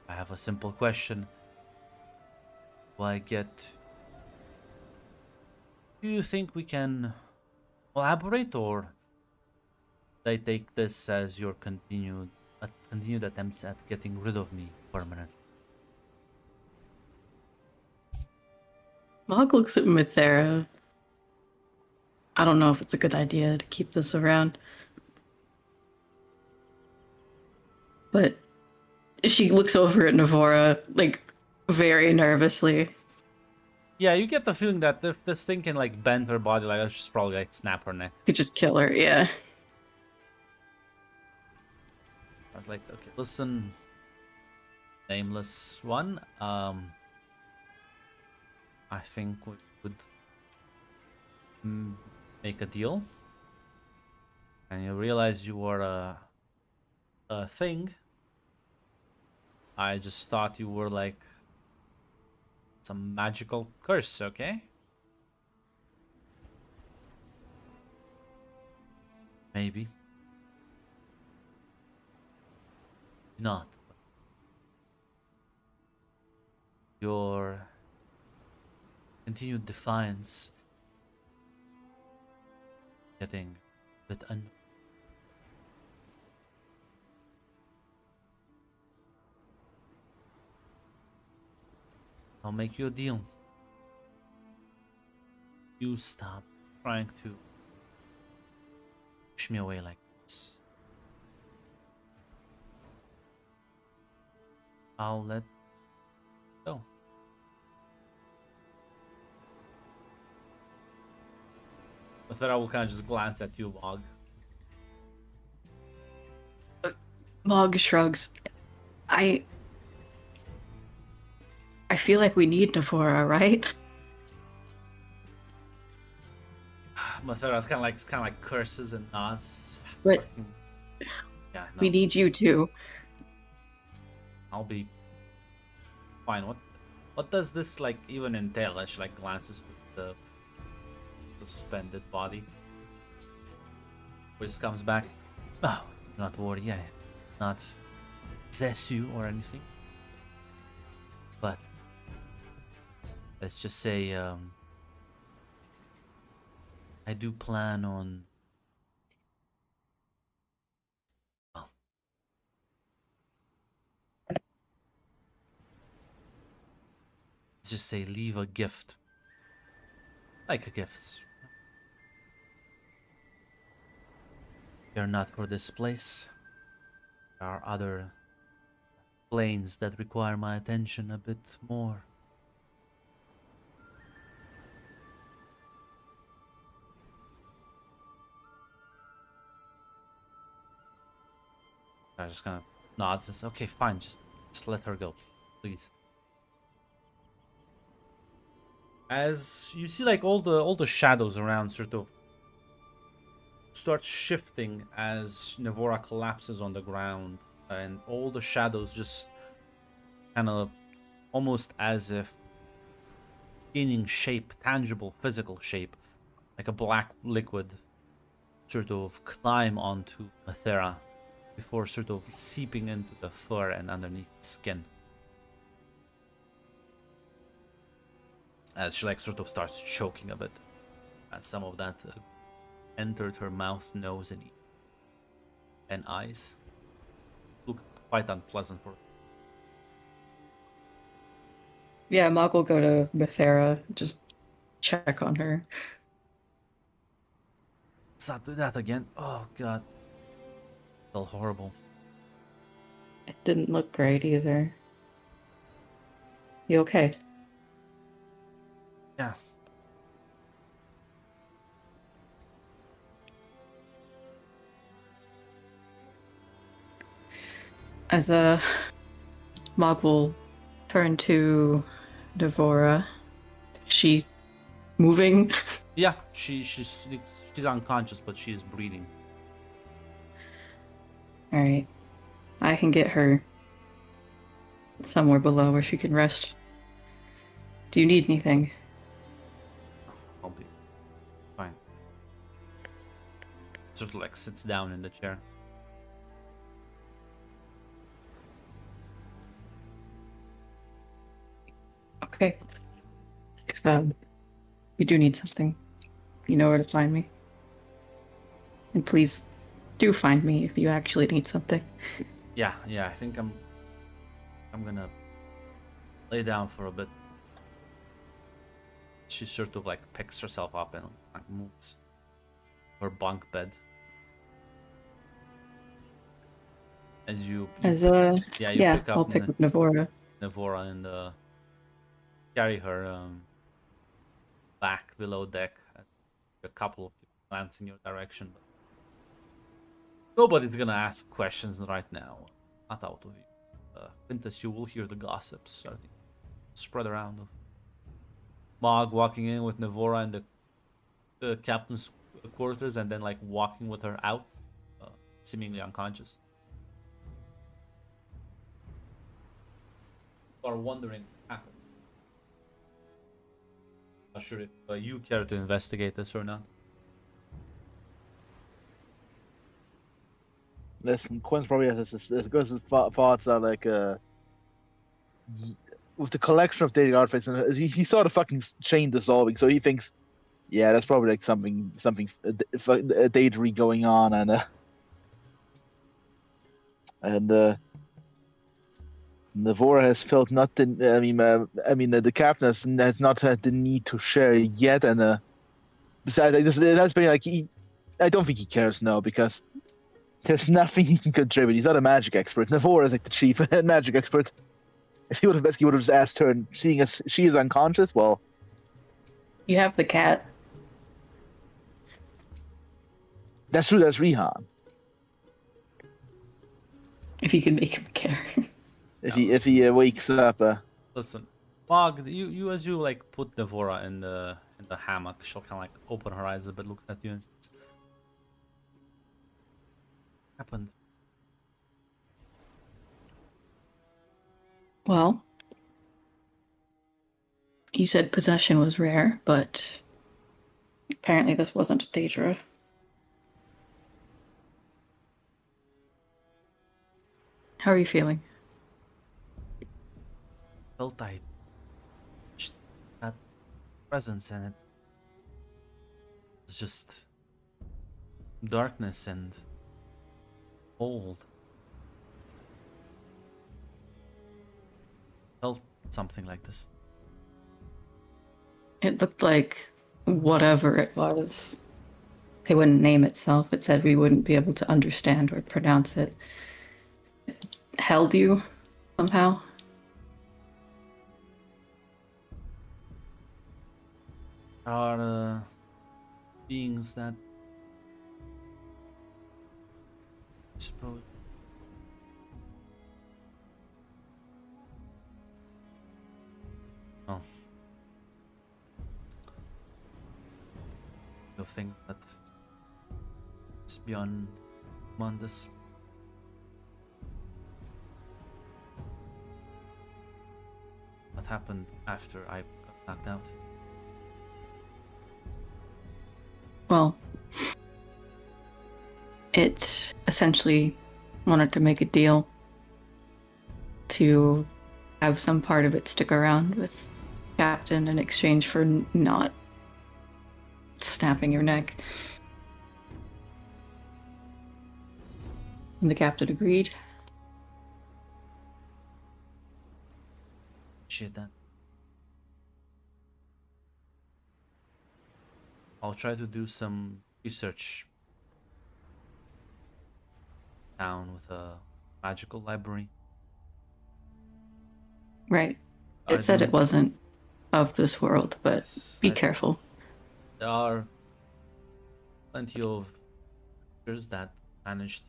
I have a simple question. Do you think we can collaborate, or I take this as your continued attempts at getting rid of me permanently? Mog looks at Mithera. I don't know if it's a good idea to keep this around. But she looks over at Navora, like, very nervously. Yeah, you get the feeling that if this thing can like bend her body, like let's just probably like snap her neck. Could just kill her, yeah. I was like, okay, listen, nameless one. I think we could make a deal. And you realize you were a thing. I just thought you were like some magical curse, okay? Maybe. Not. Your continued defiance getting a bit I'll make you a deal. You stop trying to push me away like this. I'll let go. With that, I will kind of just glance at you, Mog. Mog shrugs. I feel like we need Navora, right? Mathera kind of like curses and nods. It's But fucking- yeah, no, we need you too. I'll be fine. What does this like even entail? As she like glances to the suspended body, which comes back. Oh, not worry, yeah, not Zesu or anything. But let's just say I do plan on well, let's just say leave a gift. Like a gift. You're not for this place. There are other planes that require my attention a bit more. I just kind of nods and says, okay, fine, just let her go, please. As you see, like all the shadows around sort of start shifting as Nevora collapses on the ground, and all the shadows just kind of almost as if gaining shape, tangible, physical shape, like a black liquid sort of climb onto Mathera before sort of seeping into the fur and underneath the skin. As she like sort of starts choking a bit, as some of that entered her mouth, nose, and eyes. Looked quite unpleasant for her. Yeah, Mog will go to Bethera, just check on her. Stop doing that again. Oh god. Felt horrible. It didn't look great either. You okay? Yeah. As Mog will turn to Devora. Is she moving? Yeah, she's unconscious, but she is breathing. Alright. I can get her somewhere below where she can rest. Do you need anything? I'll be fine. Sort of like sits down in the chair. Okay. If you do need something, you know where to find me. And please do find me if you actually need something. Yeah, I think I'm gonna lay down for a bit. She sort of like picks herself up and like moves her bunk bed. As you yeah, you pick up I'll pick up Navora. Nevora and carry her back below deck. A couple of people glance in your direction, but nobody's gonna ask questions right now. Not out of you. Quintus, you will hear the gossips starting to spread around of Mog walking in with Navora in the captain's quarters and then like walking with her out, seemingly unconscious. Are wondering what happened. Not sure if you care to investigate this or not. Listen, Quinn's probably has his thoughts are like with the collection of dating artifacts, and he saw the fucking chain dissolving, so he thinks, yeah, that's probably like something a datery going on, and Navora has felt not the the captain has not had the need to share yet, and besides, it has been like I don't think he cares now because there's nothing he can contribute. He's not a magic expert. Navora is like the chief magic expert. If he would have just asked her, and seeing as she is unconscious, well, You have the cat. that's true. That's Rihan. If you can make him care. If he wakes up, Listen, Mog, you as you like put Navora in the hammock, she'll kind of like open her eyes a bit, looks at you and says, "Happened." Well, you said possession was rare, but apparently this wasn't a Daedra. How are you feeling? Felt I just that presence and it was just darkness and cold. Felt something like this. It looked like whatever it was. It wouldn't name itself. It said we wouldn't be able to understand or pronounce it. It held you somehow. Are beings that I suppose oh of things that is beyond this. What happened after I got knocked out? Well, it essentially wanted to make a deal to have some part of it stick around with Captain in exchange for not snapping your neck. And the Captain agreed. Appreciate that. I'll try to do some research down with a magical library. Right. I It said do- it wasn't of this world, but Yes, be I- careful. There are plenty of creatures that managed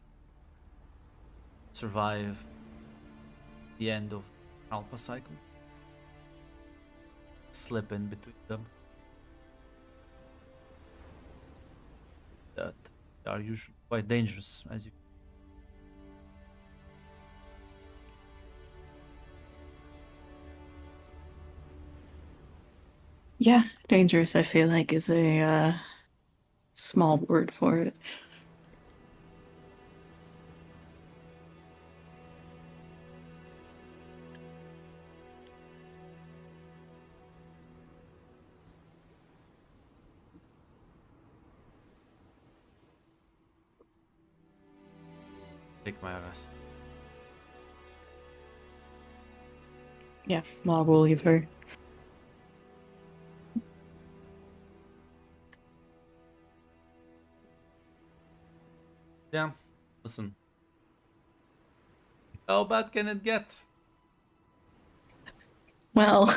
to survive the end of Alpha cycle. Slip in between them. That are usually quite dangerous, as you. Yeah, dangerous, I feel like, is a small word for it. Take my arrest. Yeah, Mog will leave her. Yeah, listen. How bad can it get? Well,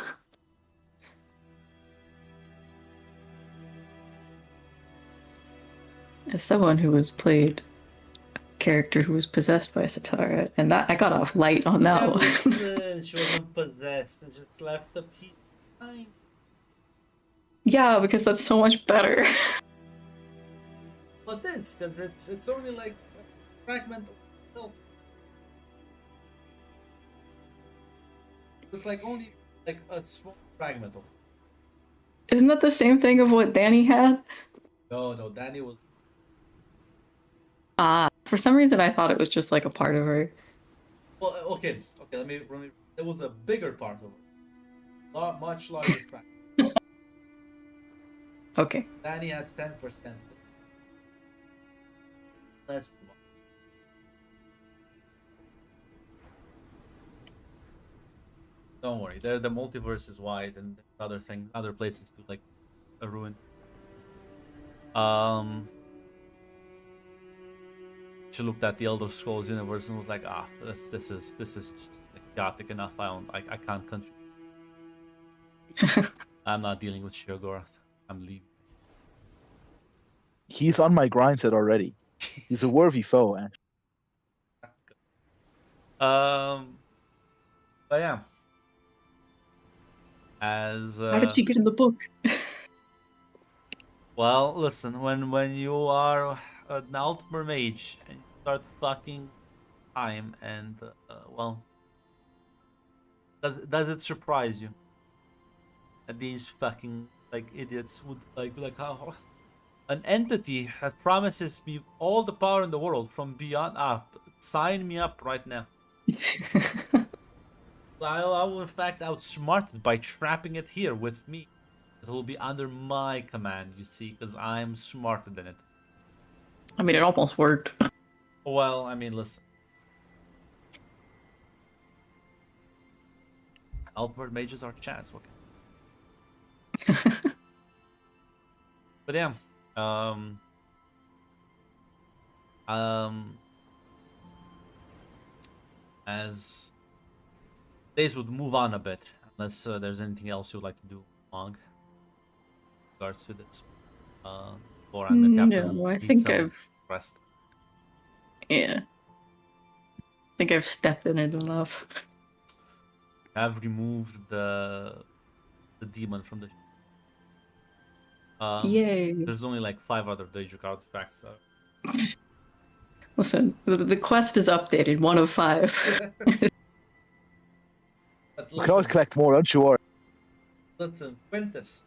as someone who has played a character who was possessed by Satara, and that I got off light on that Yeah, one. listen, she wasn't possessed. It just left a piece behind. Yeah, because that's so much better. Well, it is, because it's only like a fragment of itself. It's like only like a small fragment of. Isn't that the same thing of what Danny had? No, Danny was. For some reason I thought it was just like a part of her. Well, okay. Let me. There was a bigger part of it, much larger fragment. Okay. Danny had 10%. That's the one. Don't worry, the multiverse is wide, and other thing, other places too, like a ruin. She looked at the Elder Scrolls universe and was like, "Ah, this is just like, chaotic enough. I can't contribute. I'm not dealing with Shiogora. I'm leaving." He's on my grind set already. He's a worthy foe, actually. But yeah, as How did she get in the book? well, listen, when you are an Altmer mage and you start fucking time, and well, does it surprise you that these fucking like idiots would like be like how an entity that promises me all the power in the world from beyond up, sign me up right now. I will in fact outsmart it by trapping it here with me. It will be under my command, you see, because I'm smarter than it. I mean, it almost worked. Well, I mean, listen. Outward mages are chance. Okay. But yeah, as days would move on a bit, unless there's anything else you'd like to do, Mog, in regards to this, Boran the captain. No, I needs think some I've rest. yeah. I think I've stepped in it enough. Have removed the demon from the. Yay. There's only like 5 other Daedric artifacts. So. Listen, the quest is updated, 1 of 5. But We can always listen, collect more, don't you worry. listen, Quintus.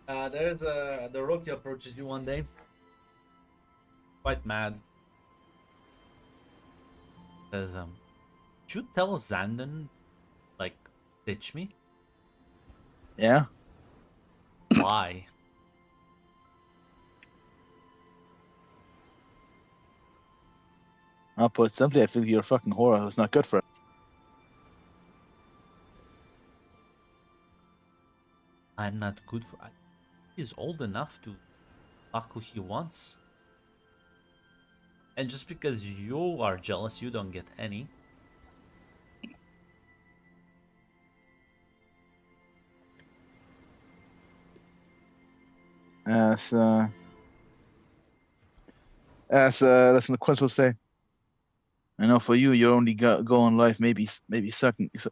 There's the Roki approaches you one day. Quite mad. Says, should you tell Zandon, like, ditch me? Yeah? Why? I'll put it simply, I feel you're a fucking whore. It's not good for it. I'm not good for. He's old enough to fuck who he wants. And just because you are jealous, you don't get any. Listen, the quest will say, I know for you, your only goal in life maybe sucking, it's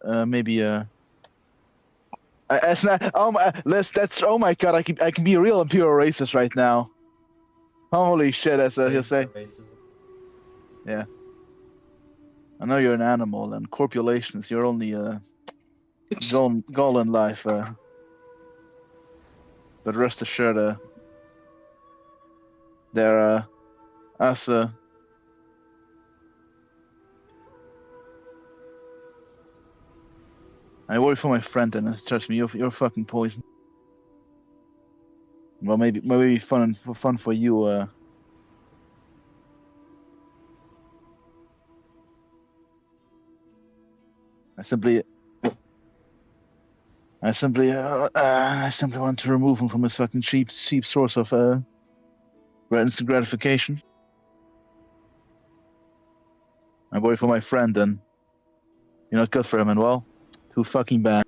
not. Oh my, that's. Oh my god, I can be a real imperial racist right now. Holy shit, as he'll say. Racism. Yeah. I know you're an animal, and corpulation is your only goal in life. But rest assured, they're us. I worry for my friend, and trust me, you're fucking poison. Well, maybe fun for you. I simply want to remove him from his fucking cheap source of instant gratification. I worry for my friend, and you're not good for him, and well, too fucking bad.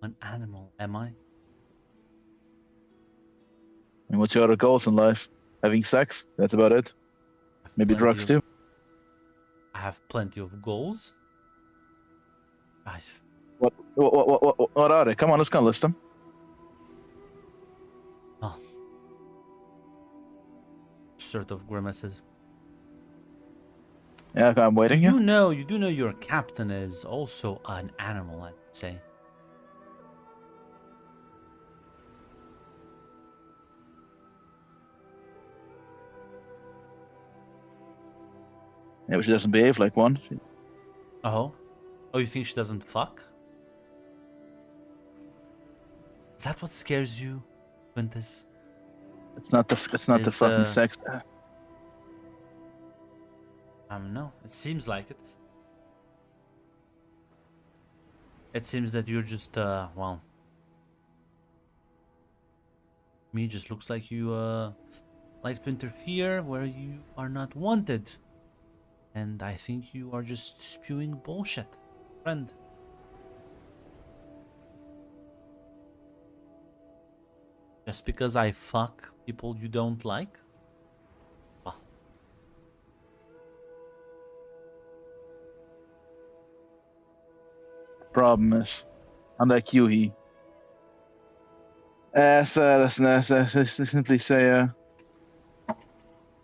An animal, am I? And what's your other goals in life? Having sex? That's about it. I have Maybe plenty drugs of- too. I have plenty of goals. What are they? Come on, let's go list them. Oh, sort of grimaces. Yeah, I'm waiting. Yeah. You do know your captain is also an animal, I'd say. Yeah, but she doesn't behave like one. Oh? Oh, you think she doesn't fuck? Is that what scares you, Quintus? It's not the Is, fucking sex. No, it seems like it. It seems that you're just, well... Me just looks like you, like to interfere where you are not wanted. And I think you are just spewing bullshit, friend. Just because I fuck people you don't like? Well, Problem is, unlike you, he. Let's simply say,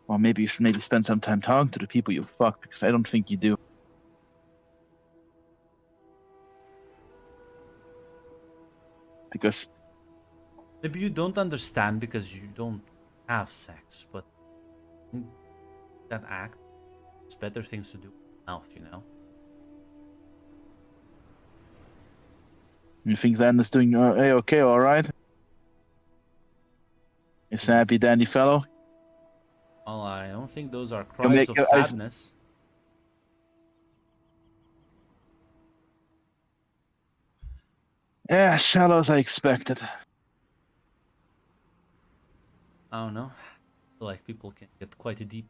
well, maybe you should maybe spend some time talking to the people you fuck, because I don't think you do. Because maybe you don't understand because you don't have sex, but in that act, there's better things to do with mouth, you know? you think Xander's doing okay, all right. He's a happy dandy fellow. Well, I don't think those are Can cries make- of I- sadness. Yeah, shallow as I expected. I don't know. I feel like people can get quite deep.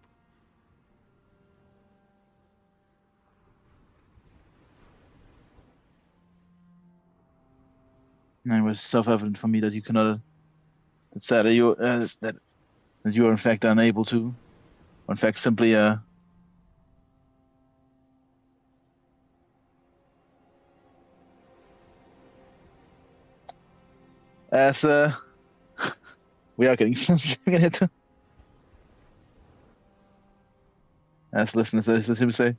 And it was self-evident for me that you cannot. It's sad that that you are in fact unable to, or in fact simply as we are getting something in it. As listeners, as him say,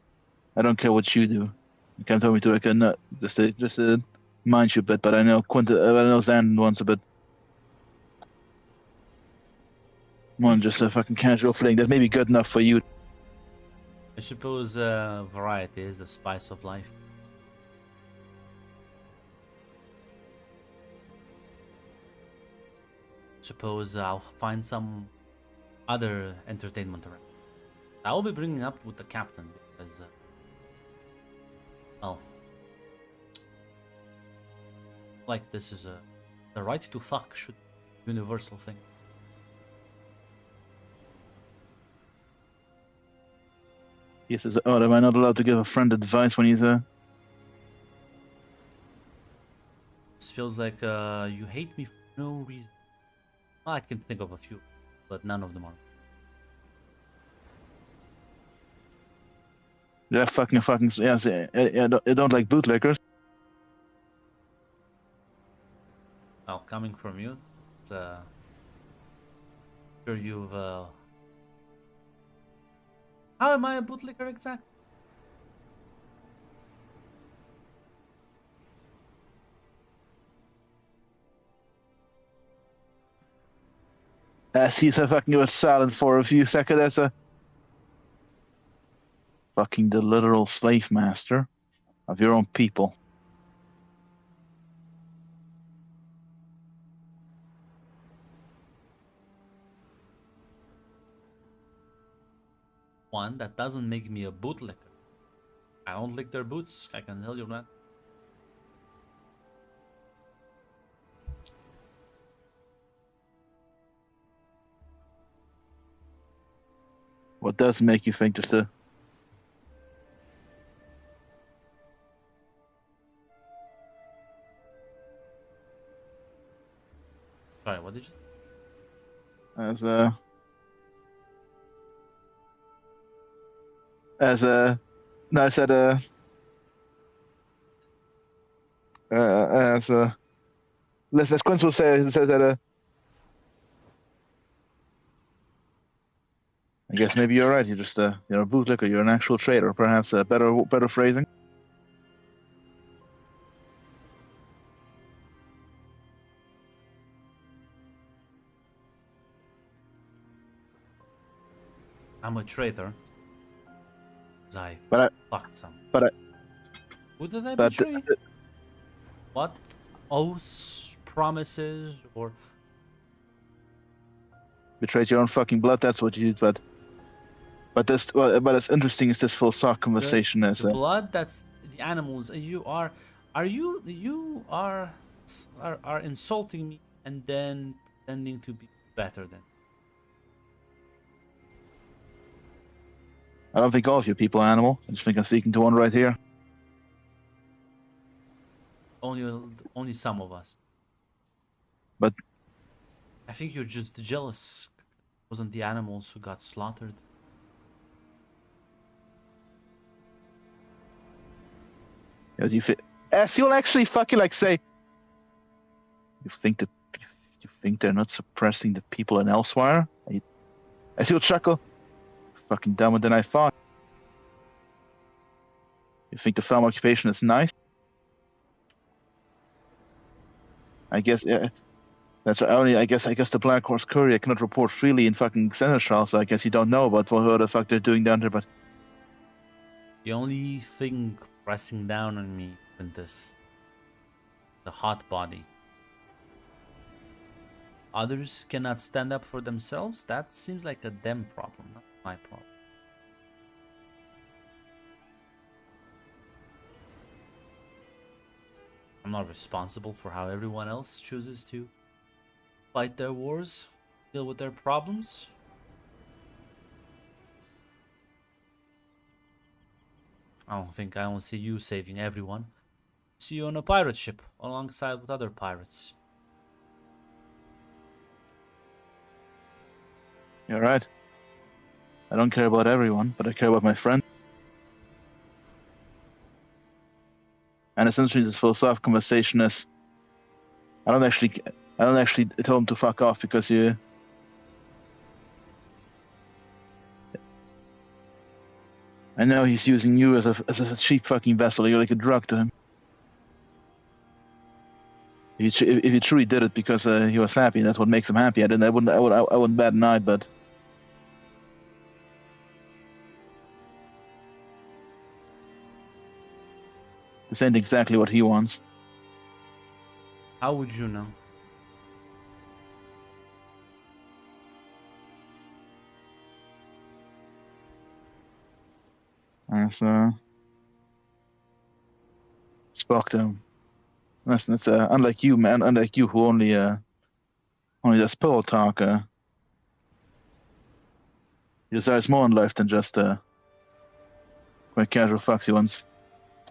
I don't care what you do. You can't tell me to like a nut. Just a mind you bit, but I know I know Zan wants a bit. More than just a fucking casual fling. That may be good enough for you. I suppose variety is the spice of life. Suppose I'll find some other entertainment around. I will be bringing up with the captain because, well, like this is the right to fuck should be a universal thing. He says, "Oh, am I not allowed to give a friend advice when he's This feels like you hate me for no reason. Well, I can think of a few, but none of them are. Yeah, fucking yes, I don't like bootlickers. Well, coming from you, it's sure you've how am I a bootlicker exactly? As he's fucking was silent for a few seconds. As a fucking the literal slave master of your own people. One, that doesn't make me a bootlicker. I don't lick their boots, I can tell you that. What does make you think just a Sorry, what did you as no, I said as listen, as Quince will say, he says that I guess maybe you're right. You're just you're a bootlicker. You're an actual trader. Perhaps better phrasing. I'm a traitor. 'Cause I But I, fucked some. but I, Who did I but betray? What oaths, promises, or betrayed your own fucking blood. That's what you did. But as interesting as this philosophical conversation is, the blood? That's the animals. You are insulting me and then pretending to be better than. I don't think all of you people are animal. I just think I'm speaking to one right here. Only some of us. But I think you're just jealous. Wasn't the animals who got slaughtered? as you'll actually fucking like say, you think they're not suppressing the people in Elsewhere? As you'll chuckle, fucking dumber than I thought. You think the farm occupation is nice? I guess yeah. That's only. I guess the Black Horse Courier cannot report freely in fucking Seneschal, so I guess you don't know about what the fuck they're doing down there. But The only thing pressing down on me in this, the hot body. Others cannot stand up for themselves? That seems like a them problem, not my problem. I'm not responsible for how everyone else chooses to fight their wars, deal with their problems. I don't see you saving everyone. I see you on a pirate ship alongside with other pirates. you're right. I don't care about everyone, but I care about my friend. And essentially, this philosophical conversation is, I don't actually tell him to fuck off because you. I know he's using you as a cheap fucking vessel. You're like a drug to him. If he truly did it because he was happy, that's what makes him happy. I wouldn't bat an eye, but this ain't exactly what he wants. How would you know? So spoke to him. Listen, it's unlike you, man. Unlike you, who only does pillow talk. He desires more in life than just quite casual fucks. He wants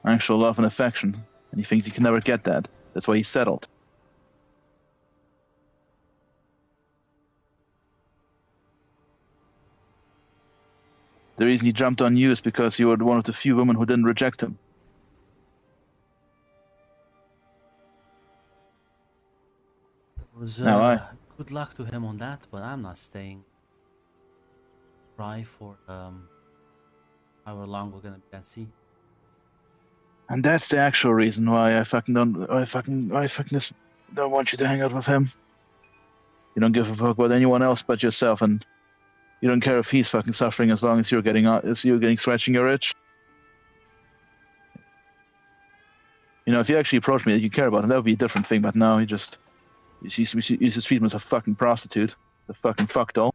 actual love and affection, and he thinks he can never get that. That's why he settled. The reason he jumped on you is because you were one of the few women who didn't reject him. It was good luck to him on that, but I'm not staying. Try for however long we're gonna be at sea. And that's the actual reason why I fucking don't want you to hang out with him. You don't give a fuck about anyone else but yourself, and you don't care if he's fucking suffering as long as you're getting scratching your itch. You know, if you actually approached me that you care about him, that would be a different thing. But now he just uses treatment as a fucking prostitute, a fucking fuck doll.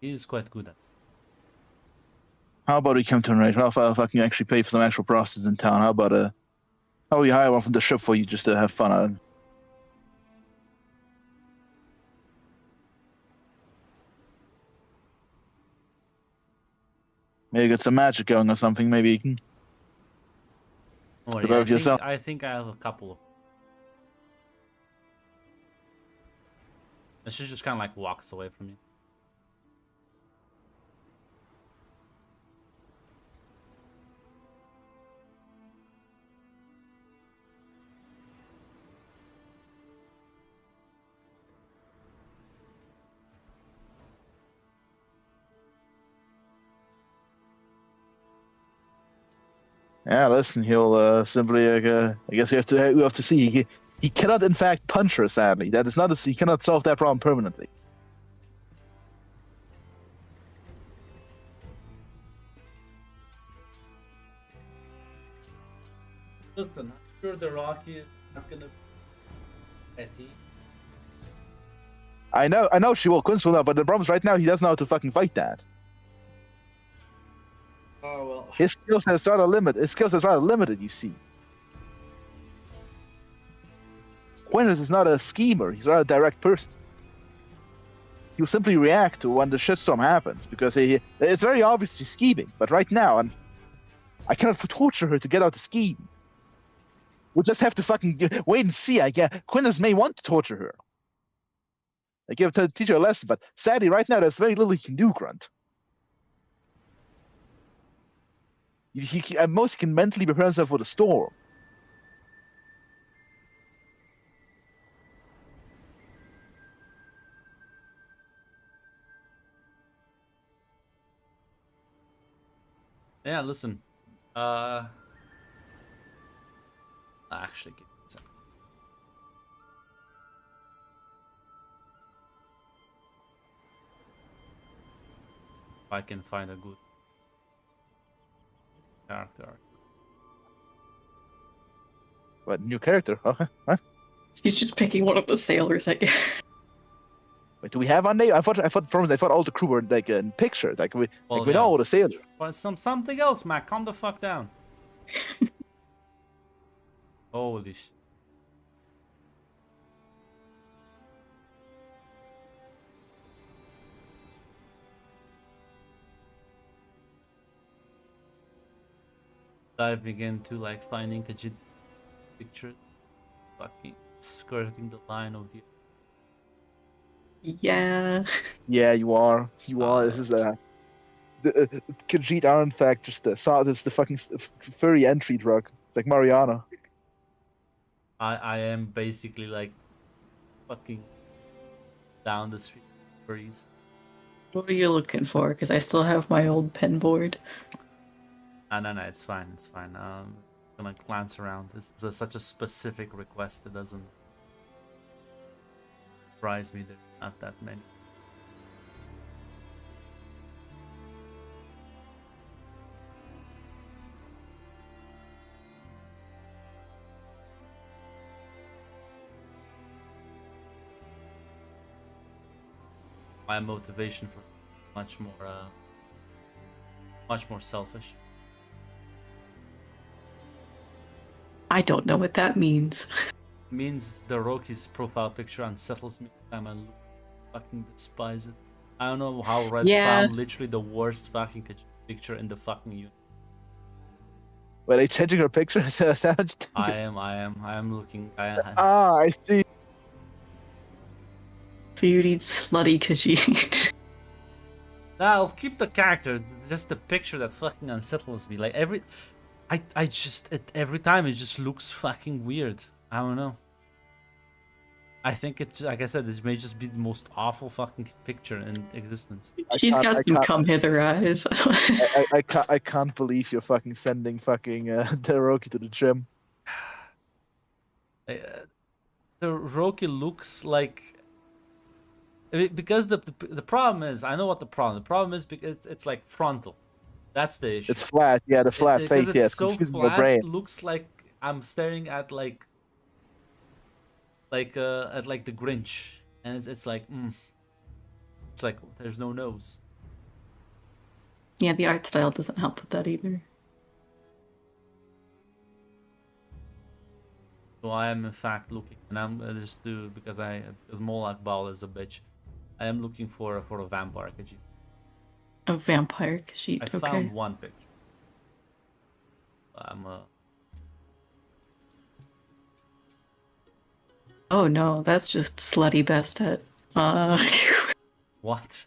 He is quite good at it. How about we come to an arrangement? I'll fucking actually pay for some actual prostitutes in town. How about we hire one from the ship for you just to have fun at it? Maybe get some magic going or something. Maybe you can. Oh, About yourself. I think I have a couple of. And she just kind of like walks away from you. Yeah, listen, he'll simply. I guess we have to see. He cannot, in fact, punch her. Sadly, that is not. He cannot solve that problem permanently. Listen, I'm sure the Rocky is not gonna be petty. I know she will. Quince will know, but the problem is right now he doesn't know how to fucking fight that. Oh well. His skill set is rather limited. His skill set is rather limited. You see, Quintus is not a schemer. He's not a direct person. He'll simply react to when the shitstorm happens because it's very obvious she's scheming. But right now, I cannot torture her to get out the scheme. We'll just have to fucking wait and see. I guess Quintus may want to torture her. I give to teach her a lesson, but sadly, right now, there's very little he can do, Grunt. At most, he can mentally prepare himself for the storm. Yeah, listen. Actually, give me a second. If I can find a good character arc. What new character? Huh? She's just picking one of the sailors, I guess. Wait, do we have on name? I thought all the crew were like in picture. Like we Well, know all the sailors. Well, something else, Mac. Calm the fuck down. Holy shit. Diving into like finding a picture, fucking skirting the line of the. Yeah. Yeah, you are. You are. This is the Khajiit are in fact just this is the fucking furry entry drug. It's like Mariana. I am basically like fucking down the street breeze. What are you looking for? Because I still have my old pen board. No, it's fine, it's fine. I'm gonna glance around. This is such a specific request. It doesn't surprise me. There's not that many. My motivation for much more selfish. I don't know what that means. Means the Rocky's profile picture unsettles me. I fucking despise it. I don't know how Red Yeah. found literally the worst fucking picture in the fucking universe. Were they changing her picture? I am looking. I see. So you need slutty Khajiit. I'll keep the character. Just the picture that fucking unsettles me. Like every time it just looks fucking weird. I don't know. I think it's like I said, this may just be the most awful fucking picture in existence. She's got some come hither eyes. I can't believe you're fucking sending fucking Teroki to the gym. The Roki looks like because the problem is, I know what the problem. The problem is because it's like frontal. That's the issue. It's flat, yeah, the flat Because face, yeah, it's so confusing flat, my brain. looks like I'm staring at like the Grinch, and it's like it's like there's no nose. Yeah, the art style doesn't help with that either. So I am in fact looking, and I'm just because Molak Bal is a bitch. I am looking for a vampire Khajiit. A vampire Khajiit, I okay. found one picture. Oh no, that's just slutty Bastet. Uh, What?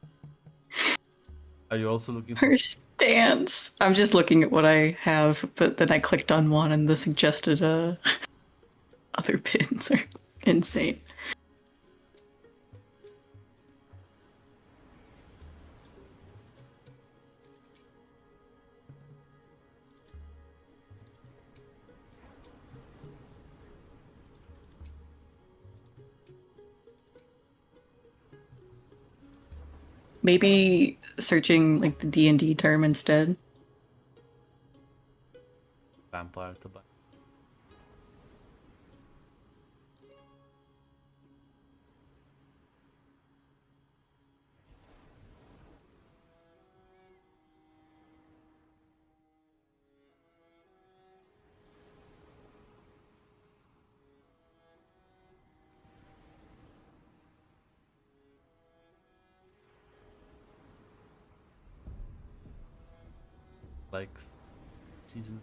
Are you also looking for? her stance. I'm just looking at what I have, but then I clicked on one and the suggested other pins are insane. Maybe searching like the D&D term instead. Vampire to buy. Like season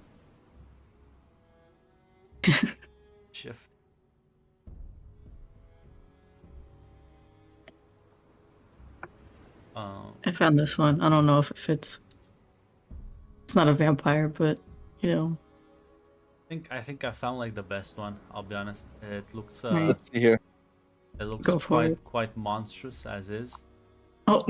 shift. I found this one. I don't know if it fits. It's not a vampire, but you know. I think I found like the best one. I'll be honest. It looks Right. Let's see here. it looks Go for it. quite monstrous as is. Oh,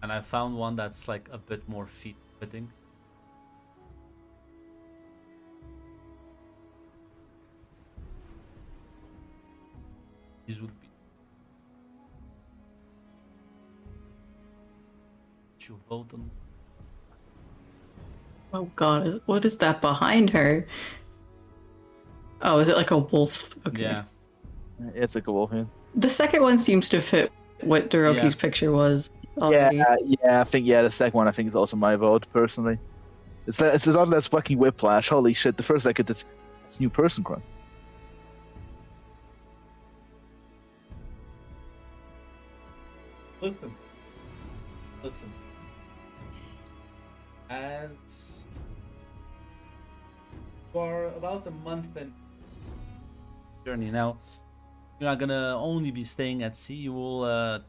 And I found one that's like a bit more feet fitting. These would be. You vote on. oh God! What is that behind her? Oh, is it like a wolf? Okay. Yeah. It's like a wolf hand. The second one seems to fit what Doroki's Yeah. picture was Yeah, already. yeah, I think the second one I think is also my vote personally. It's a lot less fucking whiplash. Holy shit! The first I get this new person crime. Listen. As for about a month and journey now, you're not gonna only be staying at sea. You will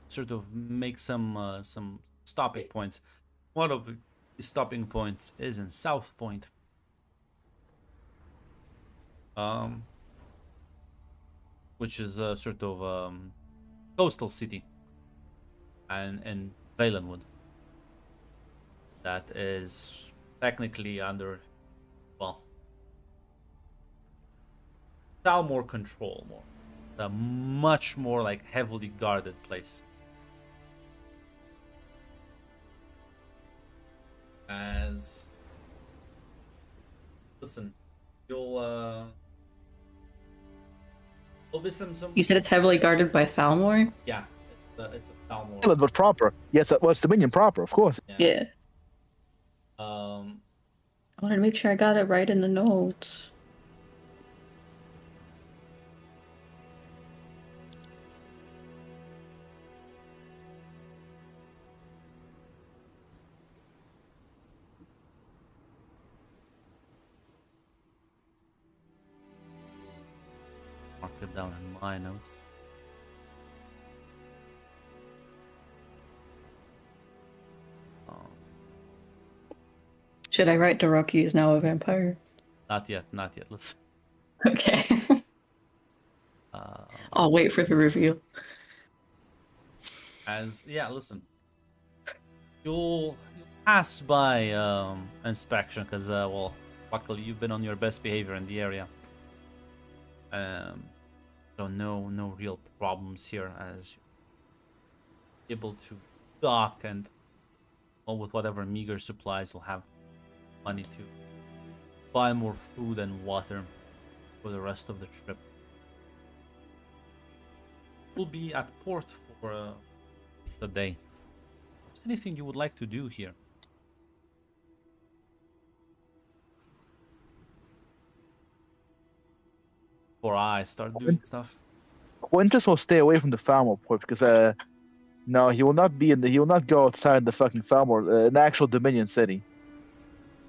sort of make some stopping points. One of the stopping points is in South Point. Which is a sort of coastal city, and in Valenwood. That is technically under, well, Talmor control more. A much more like heavily guarded place. As listen, you'll there'll be some You said it's heavily guarded by Thalmor? yeah, it's a Talmor. Island, but proper. Yes, it's Dominion proper, of course. Yeah. Um, I wanted to make sure I got it right in the notes. mark it down in my notes. Should I write Doroki is now a vampire? Not yet. Listen. Okay. Uh, I'll wait for the reveal. listen. You'll pass by inspection because well, luckily you've been on your best behavior in the area. So no real problems here as you're able to dock and well, with whatever meager supplies you'll have money to buy more food and water for the rest of the trip. We'll be at port for the day. Is there anything you would like to do here? Before I start doing stuff? Quintus will stay away from the Falmor port because no, he will not be in the. He will not go outside the fucking Falmor, an actual Dominion city.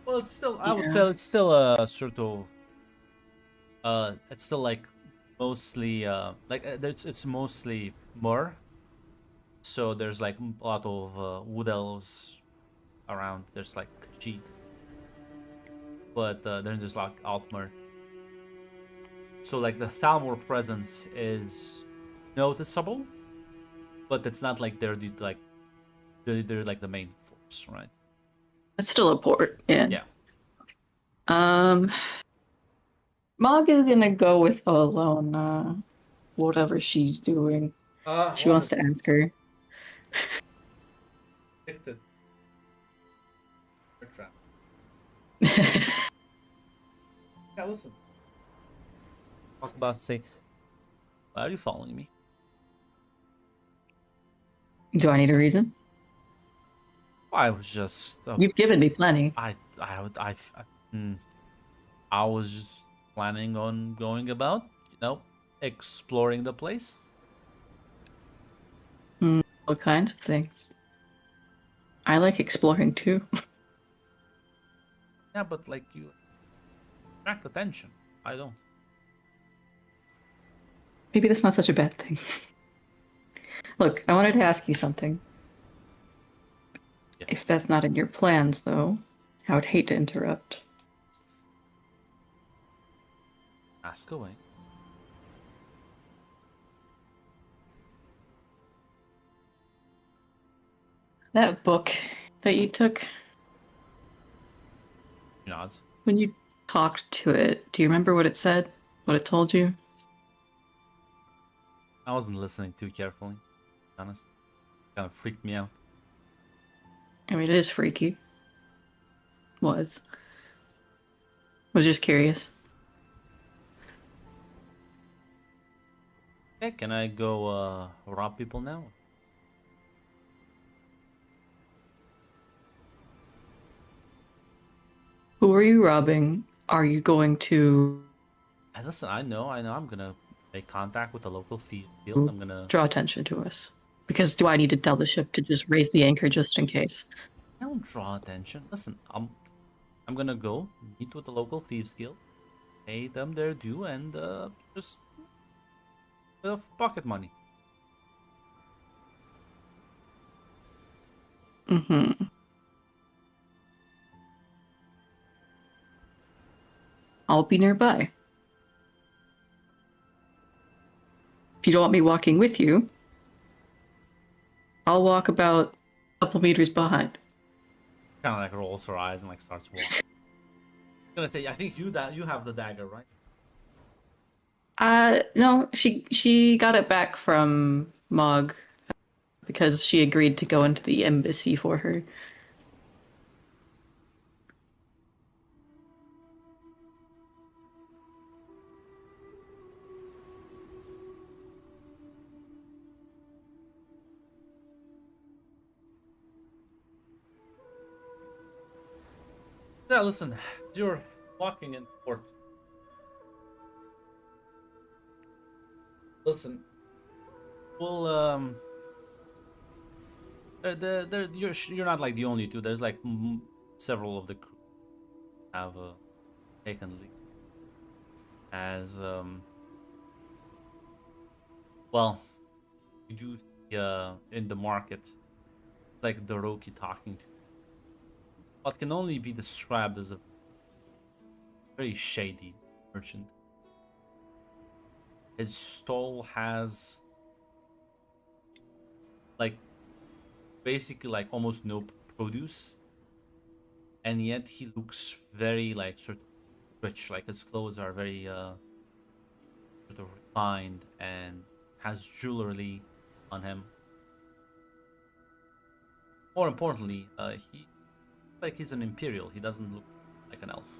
Well, it's still. I would Yeah. say it's still a sort of It's still like mostly it's mostly myrrh. So there's like a lot of wood elves around. There's like Khajiit, but then there's like Altmer. So like the Thalmor presence is noticeable, but it's not like they're like the main force, right? It's still a port. Yeah. Mog is gonna go with Alona, whatever she's doing. She wants to ask her. Yeah, listen. Talk about say, why are you following me? Do I need a reason? I was just You've given me plenty. I was just planning on going about, exploring the place. What kinds of things? I like exploring too. Yeah, but like you attract attention. I don't. Maybe that's not such a bad thing. Look, I wanted to ask you something. Yes. If that's not in your plans, though, I would hate to interrupt. Ask away. That book that you took, Nods. when you talked to it, do you remember what it said? What it told you? I wasn't listening too carefully. To be honest, kind of freaked me out. I mean, it is freaky. Was just curious. Okay, can I go rob people now? Who are you robbing? Are you going to Hey, listen, I know. I'm gonna make contact with the local thief guild. I'm gonna. draw attention to us? Because do I need to tell the ship to just raise the anchor just in case? I don't draw attention. Listen, I'm gonna go meet with the local thieves guild, pay them their due, and just bit of pocket money. Mm-hmm. I'll be nearby. If you don't want me walking with you, I'll walk about a couple meters behind. Kind of like rolls her eyes and like starts walking. I'm gonna say, I think you have the dagger, right? No, she got it back from Mog because she agreed to go into the embassy for her. Yeah, listen, you're walking in port. Listen, well, you're not like the only two. There's like several of the crew have taken leave as well. You do see in the market like the Roki talking to what can only be described as a very shady merchant. His stall has like basically like almost no produce, and yet he looks very like sort of rich. Like his clothes are very sort of refined and has jewelry on him. More importantly, he's an imperial. He doesn't look like an elf.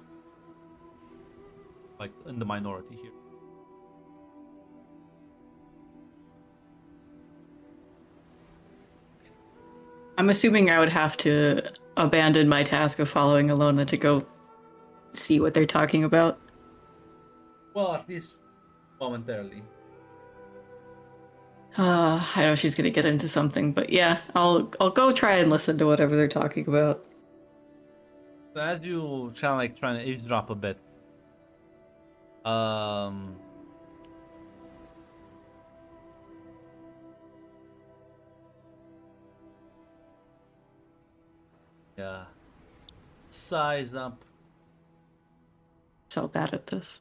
Like in the minority here. I'm assuming I would have to abandon my task of following Alona to go see what they're talking about. Well, at least momentarily. I know she's gonna get into something, but yeah, I'll go try and listen to whatever they're talking about. So as you trying to eavesdrop a bit, Um. Yeah. Size up. So bad at this.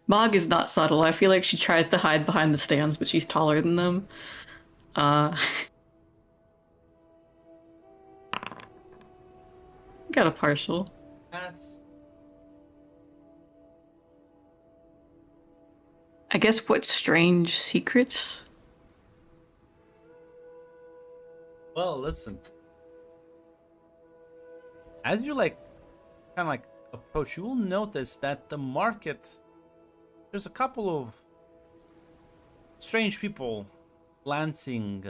Mog is not subtle. I feel like she tries to hide behind the stands, but she's taller than them. Uh, got a partial. That's I guess what strange secrets? well. Listen. As you like, kind of like approach, you will notice that the market. There's a couple of strange people glancing.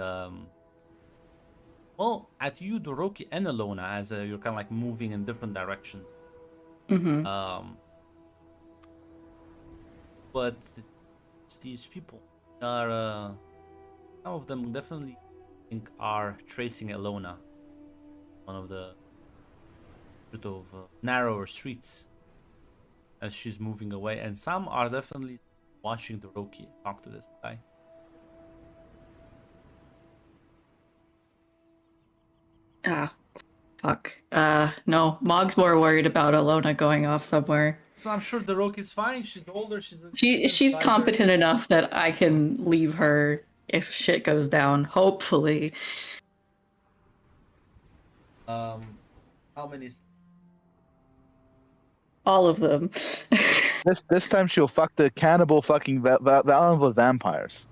Well, at you, Doroki, and Alona, as you're kind of like moving in different directions. Mm-hmm. But it's these people are some of them definitely think are tracing Alona, one of the sort of narrower streets as she's moving away, and some are definitely watching Doroki talk to this guy. Ah, fuck. No. Mog's more worried about Alona going off somewhere. So I'm sure Doroki's fine. She's older. She's a She's fighter. competent enough that I can leave her if shit goes down. Hopefully. How many? All of them. This time she'll fuck the cannibal fucking valuable vampires.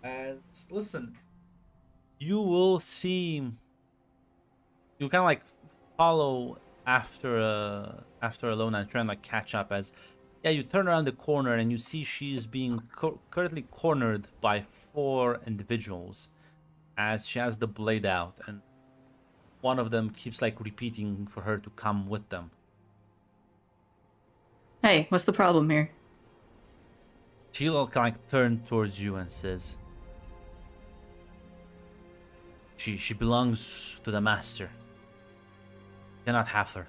As listen, you will see. You kind of like follow after Alona and try and like catch up. As yeah, you turn around the corner and you see she's being currently cornered by 4 individuals, as she has the blade out, and one of them keeps like repeating for her to come with them. Hey, what's the problem here? She'll kind of like turn towards you and says, "She belongs to the master. You cannot have her."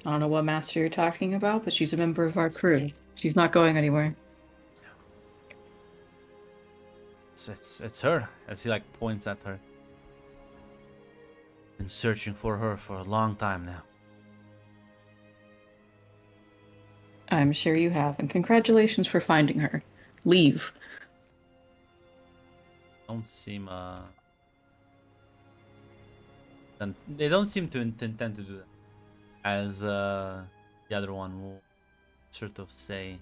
I don't know what master you're talking about, but she's a member of our crew. She's not going anywhere. It's her, as he like points at her. Been searching for her for a long time now. I'm sure you have, and congratulations for finding her. Leave. Don't seem and they don't seem to intend to do that. As the other one will sort of say,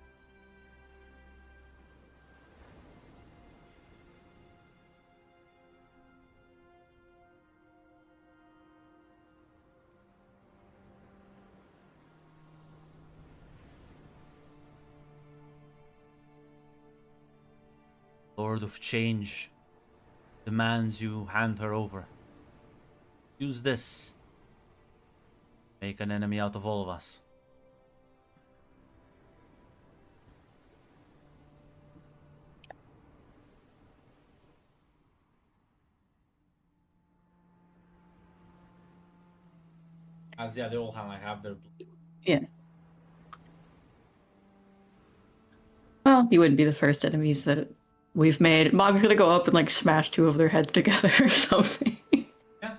Lord of Change demands you hand her over. Use this. Make an enemy out of all of us. As yeah, they all have their. Yeah. Well, you wouldn't be the first enemies that we've made. Mog's gonna go up and like smash 2 of their heads together or something. Yeah.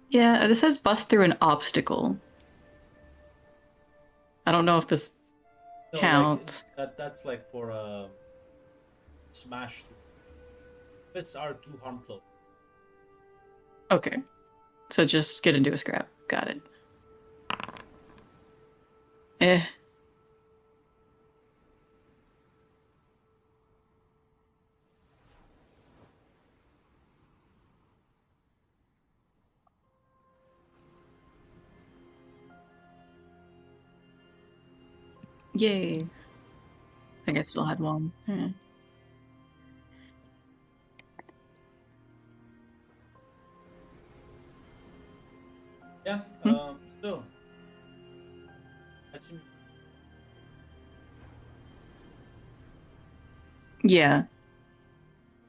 Yeah, this says bust through an obstacle. I don't know if this No, counts. That's like for smash. It's R2 harm cloak. Okay. So just get into a scrap. Got it. Eh. Yay. I think I still had one. Yeah. Still. That's Yeah.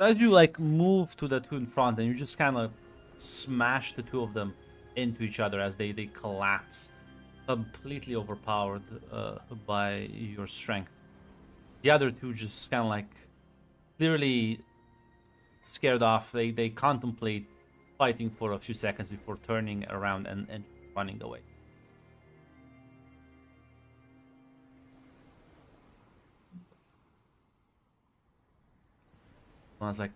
As you like move to the two in front, and you just kind of smash the two of them into each other as they collapse, completely overpowered by your strength. The other two just kind of like clearly scared off. They contemplate fighting for a few seconds before turning around and running away. I was like,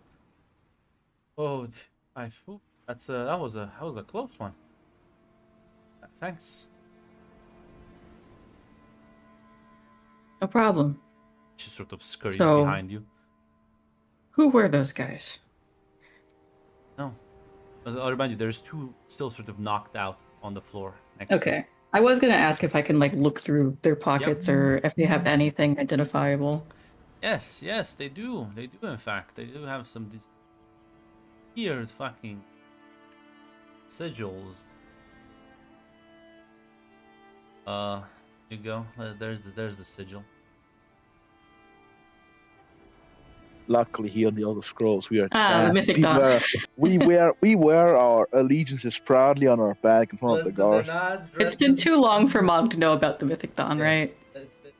"Oh, that was a close one. Thanks." No problem. She sort of scurries So- behind you. Who were those guys? No, I'll remind you, there's two still sort of knocked out on the floor next to you. Okay. I was gonna ask if I can like look through their pockets or if they have anything identifiable. Yes, they do. They do, in fact. They do have some weird fucking sigils. Here you go. There's the sigil. Luckily, here on the Elder Scrolls, we are. The Mythic we Dawn. we wear our allegiances proudly on our back in front of the guards. It's been too long for Mog to know about the Mythic Dawn, right?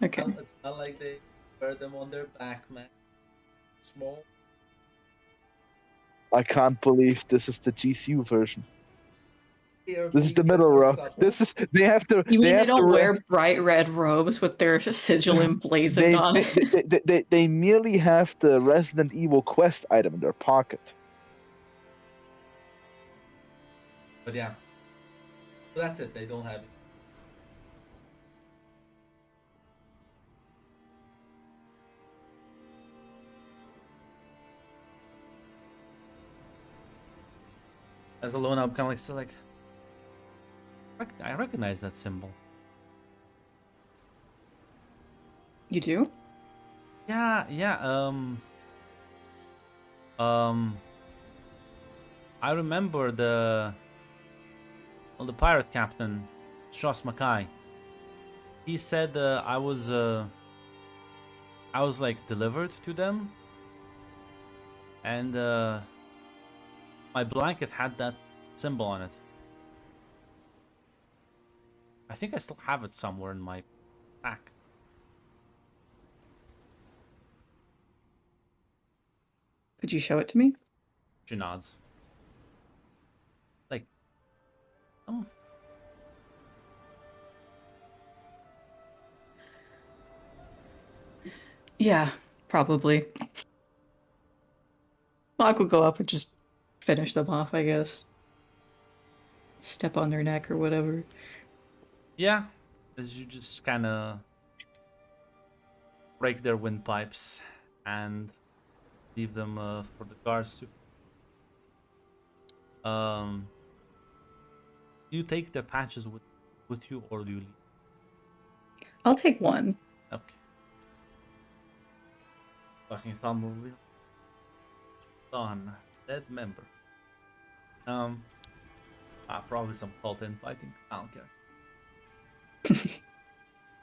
Okay. It's not like they wear them on their back, man. Small. I can't believe this is the GCU version. This is the middle row. This is they have to. You mean they have to don't re- wear bright red robes with their sigil emblazoned they, on they, it? they merely have the Resident Evil quest item in their pocket. But yeah. So that's it. They don't have it. As alone, I'm kind of like still like. I recognize that symbol. You do? Yeah. I remember the pirate captain, Strauss Mackay. He said I was like delivered to them, and my blanket had that symbol on it. I think I still have it somewhere in my pack. Could you show it to me? She nods. Like, Yeah, probably. Mog will go up and just finish them off, I guess. Step on their neck or whatever. yeah, as you just kind of break their windpipes and leave them for the guards to. You take the patches with you, or do you leave? I'll take one. Okay. Fucking thumb wheel. Done. Dead member. Probably some cult infighting. I don't care.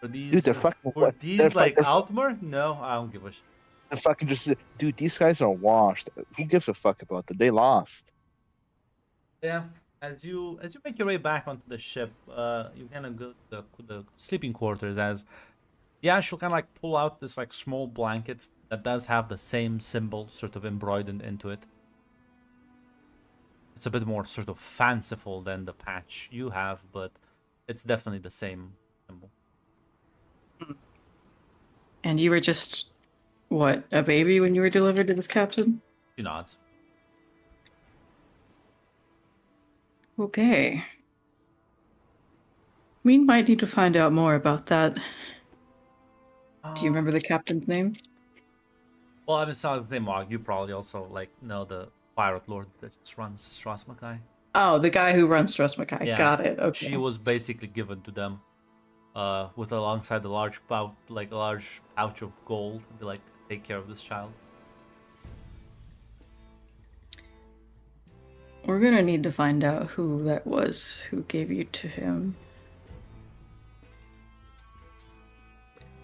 Were these, Dude, they're fucking. were these they're like fucking, Altmer? No, I don't give a shit. they're fucking just. Dude, these guys are washed. Who gives a fuck about them? They lost. Yeah. As you make your way back onto the ship, you kind of go to the sleeping quarters. As she'll kind of like pull out this like small blanket that does have the same symbol sort of embroidered into it. It's a bit more sort of fanciful than the patch you have, but it's definitely the same symbol. And you were just, what, a baby when you were delivered to this captain? She nods. Okay. We might need to find out more about that. Do you remember the captain's name? Well, I haven't the same Mog. You probably also like know the pirate lord that just runs Strauss Mackay. Oh, the guy who runs Strauss Mackay. Yeah. Got it. Okay. She was basically given to them, with alongside a large pouch of gold. They like take care of this child. We're gonna need to find out who that was who gave you to him.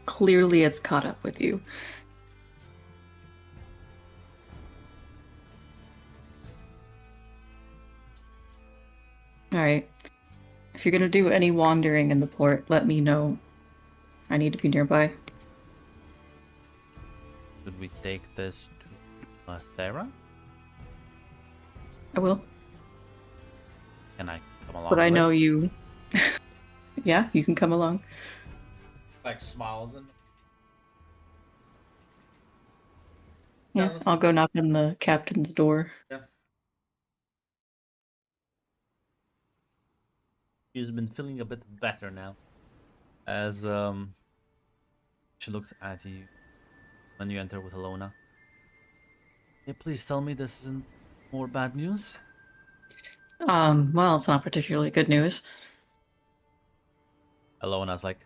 Clearly it's caught up with you. Alright. If you're gonna do any wandering in the port, let me know. I need to be nearby. Should we take this to Thera? I will. Can I come along? But I with? know you. Yeah, you can come along. Like smiles and. Yeah, I'll go knock on the captain's door. Yeah. She's been feeling a bit better now, as she looked at you when you enter with Alona. Hey, please tell me this isn't more bad news. Well, it's not particularly good news. Alona's like,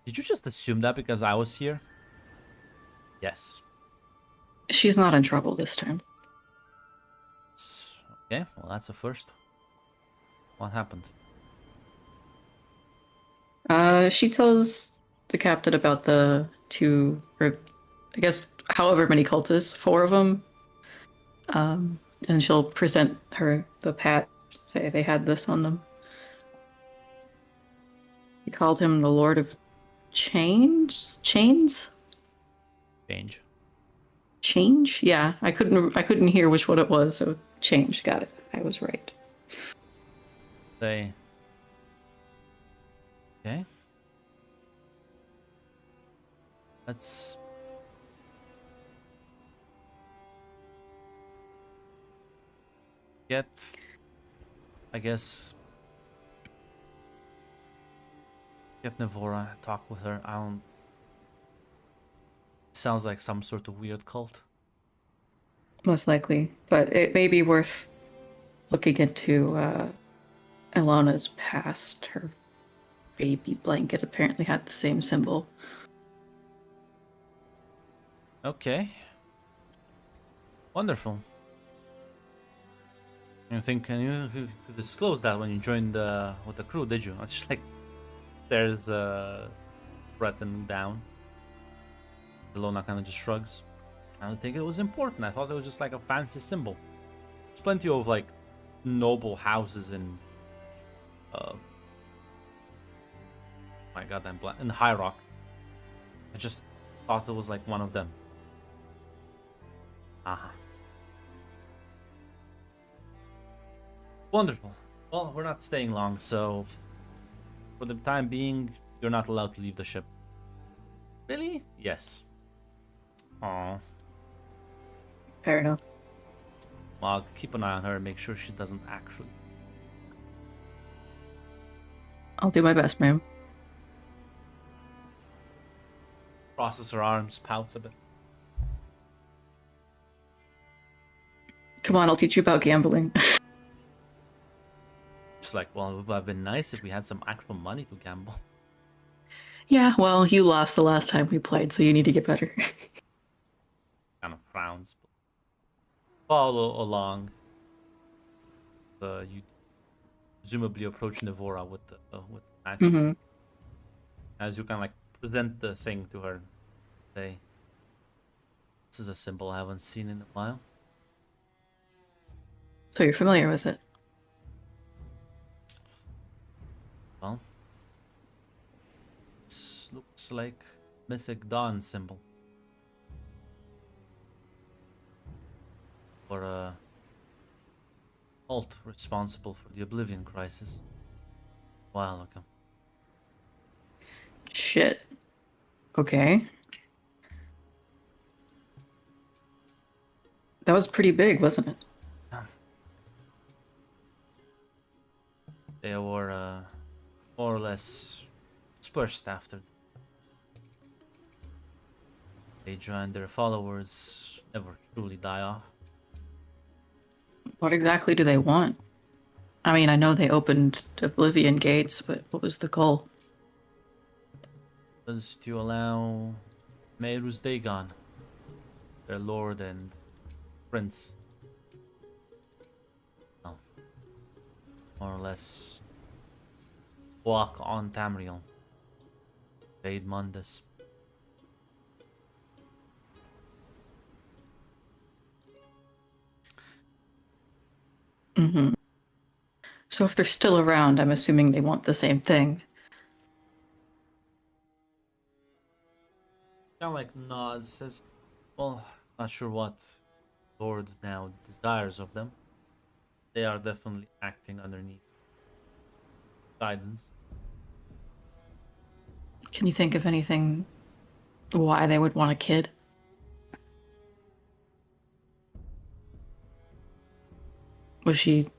did you just assume that because I was here? Yes. She's not in trouble this time. Okay, well that's a first. What happened? She tells the captain about the two, or I guess however many cultists, 4 of them. And she'll present her the pat, say they had this on them. He called him the Lord of Chains? Chains? Change? Yeah, I couldn't hear which one it was, so change. Got it. I was right. They. Okay. Let's. Get. I guess. Get Navora, talk with her. I don't. Sounds like some sort of weird cult. Most likely, but it may be worth looking into Ilana's past. Her baby blanket apparently had the same symbol. Okay. Wonderful. You think you could disclose that when you joined with the crew, did you? It's just like there's Breton down. Ilona kind of just shrugs. I don't think it was important. I thought it was just like a fancy symbol. There's plenty of like noble houses in my god, I'm in High Rock. I just thought it was like one of them. Uh-huh. Wonderful. Well, we're not staying long, so for the time being, you're not allowed to leave the ship. Really? Yes. Aww. Fair enough. Well, keep an eye on her and make sure she doesn't actually. I'll do my best, ma'am. Crosses her arms, pouts a bit. Come on, I'll teach you about gambling. Just like, well, it would have been nice if we had some actual money to gamble. Yeah, well, you lost the last time we played, so you need to get better. Kind of frowns. Follow along. You presumably approach Navora with the matches. Mm-hmm. As you kind of like present the thing to her. Say, this is a symbol I haven't seen in a while. So you're familiar with it? Well, this looks like Mythic Dawn symbol. Or a cult responsible for the Oblivion Crisis. Wow, look. Shit. Okay. That was pretty big, wasn't it? They were more or less dispersed after. Daedra and their followers never truly die off. What exactly do they want? I mean, I know they opened Oblivion gates, but what was the goal? Was to allow Meirus Dagon, their lord and prince, well, more or less walk on Tamriel, invade Mundus. Mm-hmm. So if they're still around, I'm assuming they want the same thing. Kind of like nods, says, well, not sure what Lord now desires of them. They are definitely acting underneath guidance. Can you think of anything why they would want a kid? Was she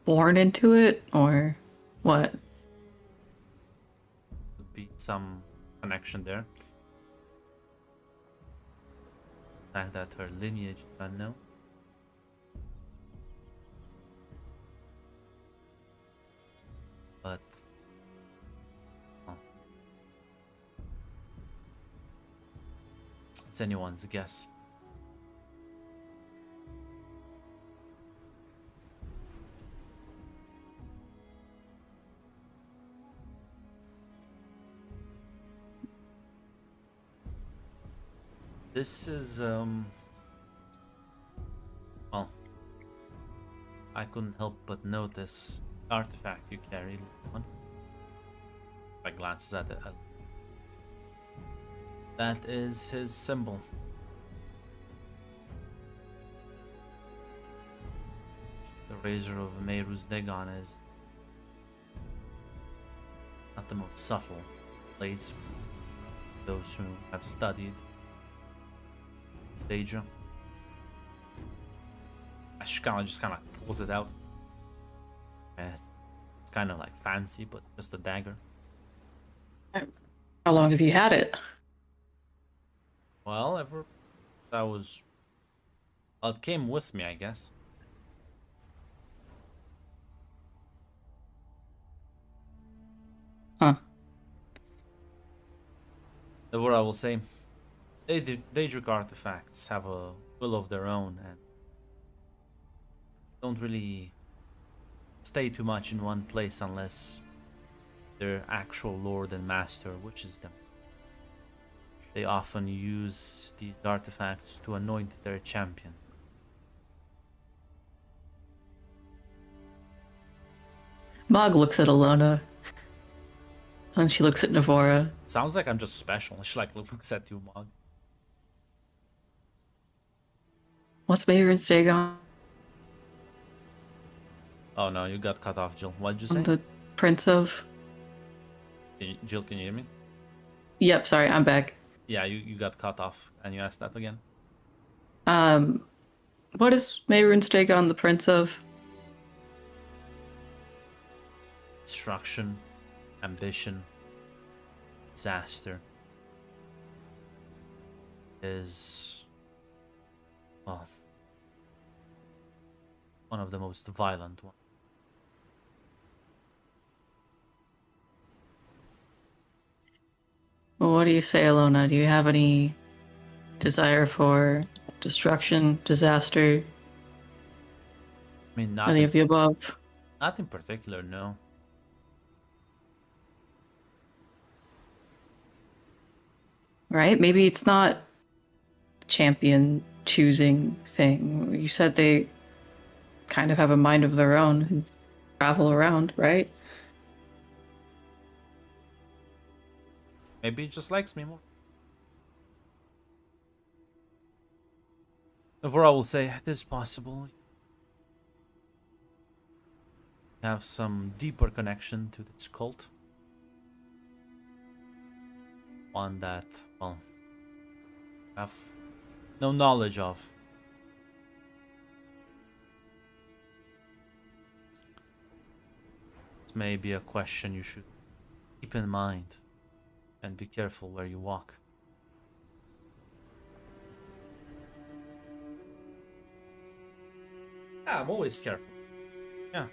born into it, or what? Could be some connection there. The fact that her lineage is unknown. But well, it's anyone's guess. This is well, I couldn't help but notice the artifact you carry, little one. I glances at it. That is his symbol. The razor of Meru's Dagon is not the most subtle blades. Those who have studied Daedra. She just kind of pulls it out. It's kind of like fancy, but just a dagger. How long have you had it? Well, it came with me, I guess. Huh. Therefore, I will say, Daedric artifacts have a will of their own and don't really stay too much in one place unless their actual lord and master wishes them. They often use these artifacts to anoint their champion. Mog looks at Alona. And she looks at Navora. Sounds like I'm just special. She like looks at you, Mog. What's Mehrunes Dagon? Oh no, you got cut off, Jill. What did you say? The Prince of... Jill, can you hear me? Yep, sorry, I'm back. Yeah, you got cut off, and you asked that again. What is Mehrunes Dagon the Prince of? Destruction, ambition, disaster. Is, well, one of the most violent ones. Well, what do you say, Alona? Do you have any desire for destruction, disaster, I mean, any of the above? not in particular, no. Right? Maybe it's not champion choosing thing. You said they kind of have a mind of their own and travel around, right? Maybe he just likes me more. Therefore, I will say it is possible. You have some deeper connection to this cult. One that, well, have no knowledge of. This may be a question you should keep in mind and be careful where you walk. Yeah, I'm always careful. Yeah.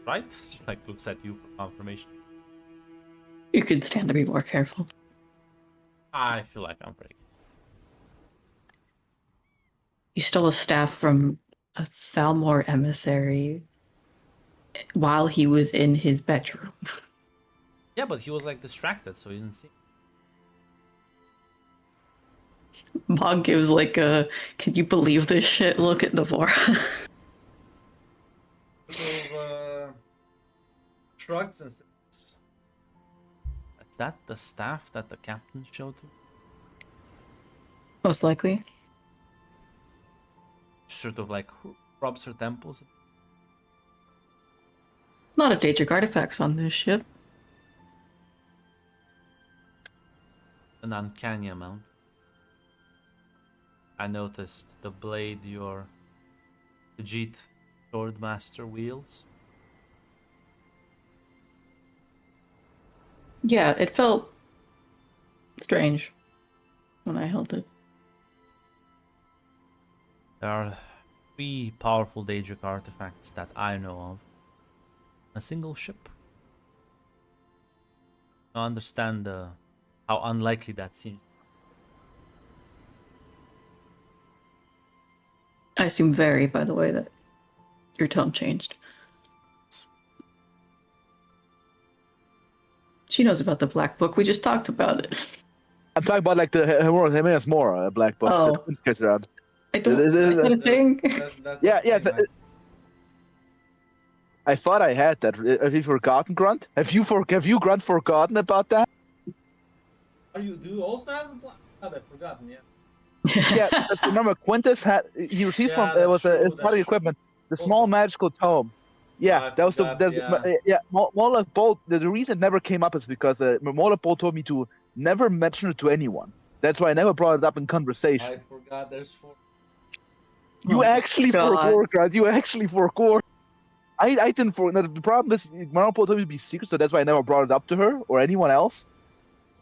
Right? Just like looks at you for confirmation. You could stand to be more careful. I feel like I'm pretty. You stole a staff from a Thalmor emissary while he was in his bedroom. Yeah, but he was like distracted, so he didn't see. Mog gives like a, can you believe this shit? Look at Navora. shrugs and says, "Is that the staff that the captain showed to?" Most likely. Sort of like rubs her temples. Not a Daedric artifacts on this ship. An uncanny amount. I noticed the blade your Khajiit Swordmaster wields. Yeah, it felt strange when I held it. There are 3 powerful Daedric artifacts that I know of. A single ship. I understand how unlikely that seems. I assume very, by the way, that your tone changed. She knows about the Black Book. We just talked about it. I'm talking about like the Jimenez Mora Black Book Oh. that gets around. I don't. Is that a thing? Yeah, yeah. I thought I had that. Have you forgotten, Grunt? Have you Grunt forgotten about that? Do you also have a black? Oh, I've forgotten. Yeah. Yeah, because remember Quintus he received Yeah, from that's was true, his that's part of the true. equipment, the small magical tome. Yeah, I that was forgot, Moloch Bolt. The reason it never came up is because Moloch Bolt told me to never mention it to anyone. That's why I never brought it up in conversation. I forgot. There's 4. You Oh my actually God. forgot, Grunt. You actually forgot. I didn't forget. The problem is Moloch Bolt told me to be secret, so that's why I never brought it up to her or anyone else.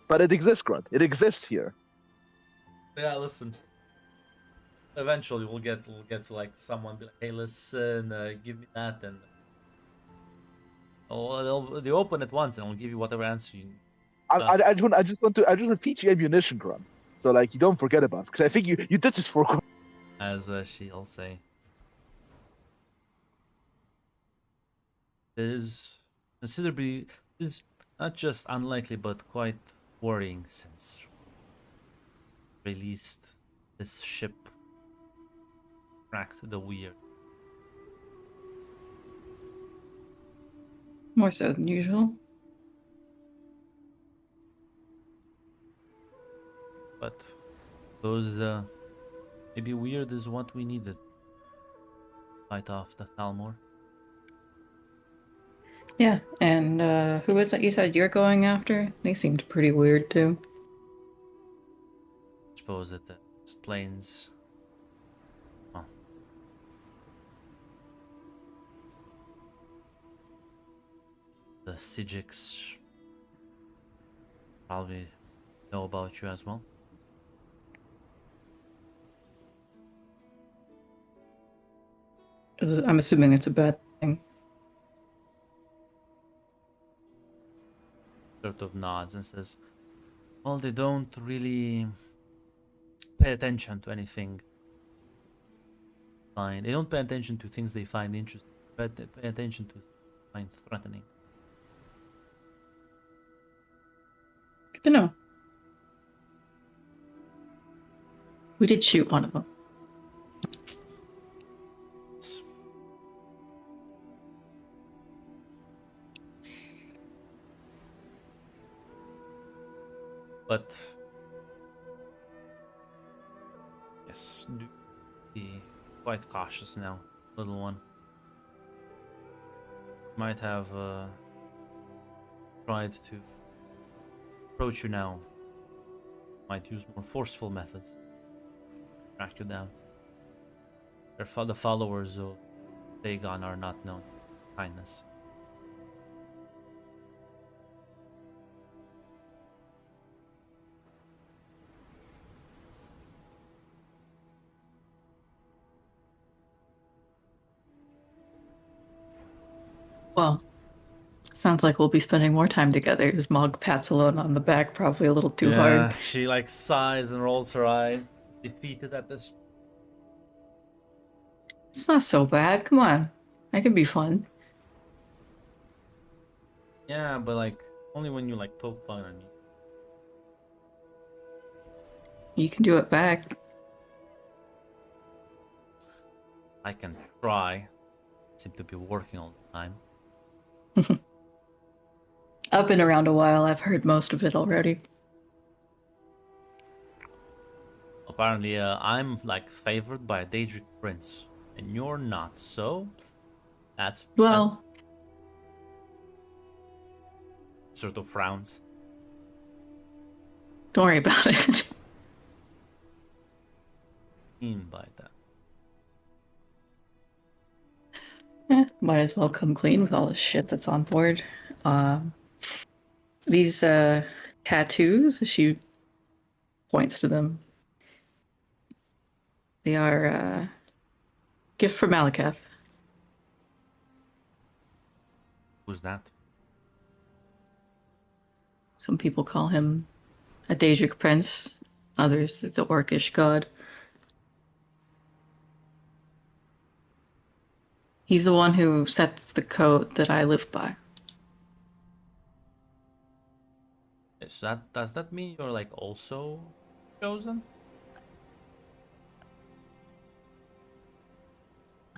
But it exists, Grunt. It exists here. Yeah, listen. Eventually, we'll get to like someone be like, "Hey, listen, give me that," and they open it once, and I'll give you whatever answer you. I just want to feature ammunition, Grunt. So like you don't forget about it, because I think you did this for. As she'll say. It is considerably is not just unlikely but quite worrying since released this ship cracked the weird. More so than usual. But those maybe weird is what we needed. Fight off the Thalmor. Yeah, and who was it you said you're going after? They seemed pretty weird too. I suppose it explains. Well, the Sijiks probably know about you as well. I'm assuming it's a bad thing. Sort of nods and says, "Well, they don't really pay attention to anything. Fine. They don't pay attention to things they find interesting, but they pay attention to find threatening." Good to know. We did shoot one of them. But yes, do be quite cautious now, little one. Might have tried to approach you now. Might use more forceful methods. Track you down. The followers of Dagon are not known for kindness. Well, sounds like we'll be spending more time together. As Mog pats Alone on the back, probably a little too hard. She like sighs and rolls her eyes, defeated at this. It's not so bad. Come on. That could be fun. Yeah, but like only when you like poke fun at me. You can do it back. I can try. Seem to be working all the time. I've been around a while. I've heard most of it already. Apparently, I'm like favored by a Daedric prince, and you're not. So that's Well, that sort of frowns. don't worry about it. Mean by that. Might as well come clean with all the shit that's on board. These tattoos, she points to them. They are gift from Malakath. Who's that? Some people call him a Daedric prince. Others, the Orcish god. He's the one who sets the code that I live by. So does that mean you're like also chosen?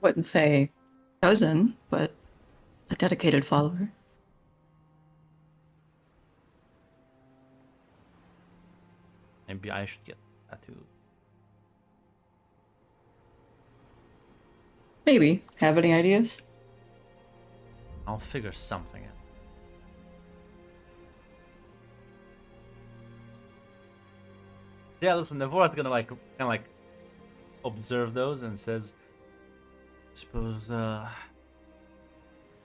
Wouldn't say chosen, but a dedicated follower. Maybe I should get that too. Maybe. Have any ideas? I'll figure something out. Yeah, listen, Devorah's gonna like kind of like observe those and says, "Suppose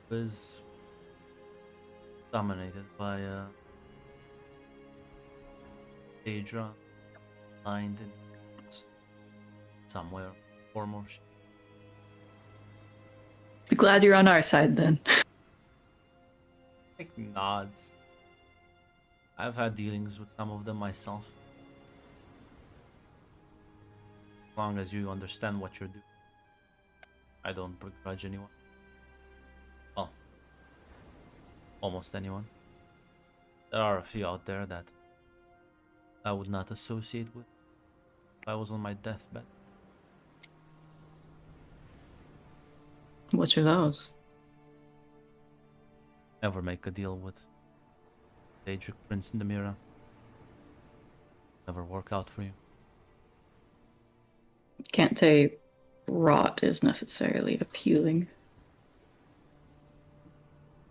was dominated by Daedra, blind in somewhere or more." Be glad you're on our side then. Like nods. I've had dealings with some of them myself. As long as you understand what you're doing, I don't begrudge anyone. Well, almost anyone. There are a few out there that I would not associate with if I was on my deathbed. Which are those? Never make a deal with Daedric Prince in the mirror. Never work out for you. Can't say rot is necessarily appealing.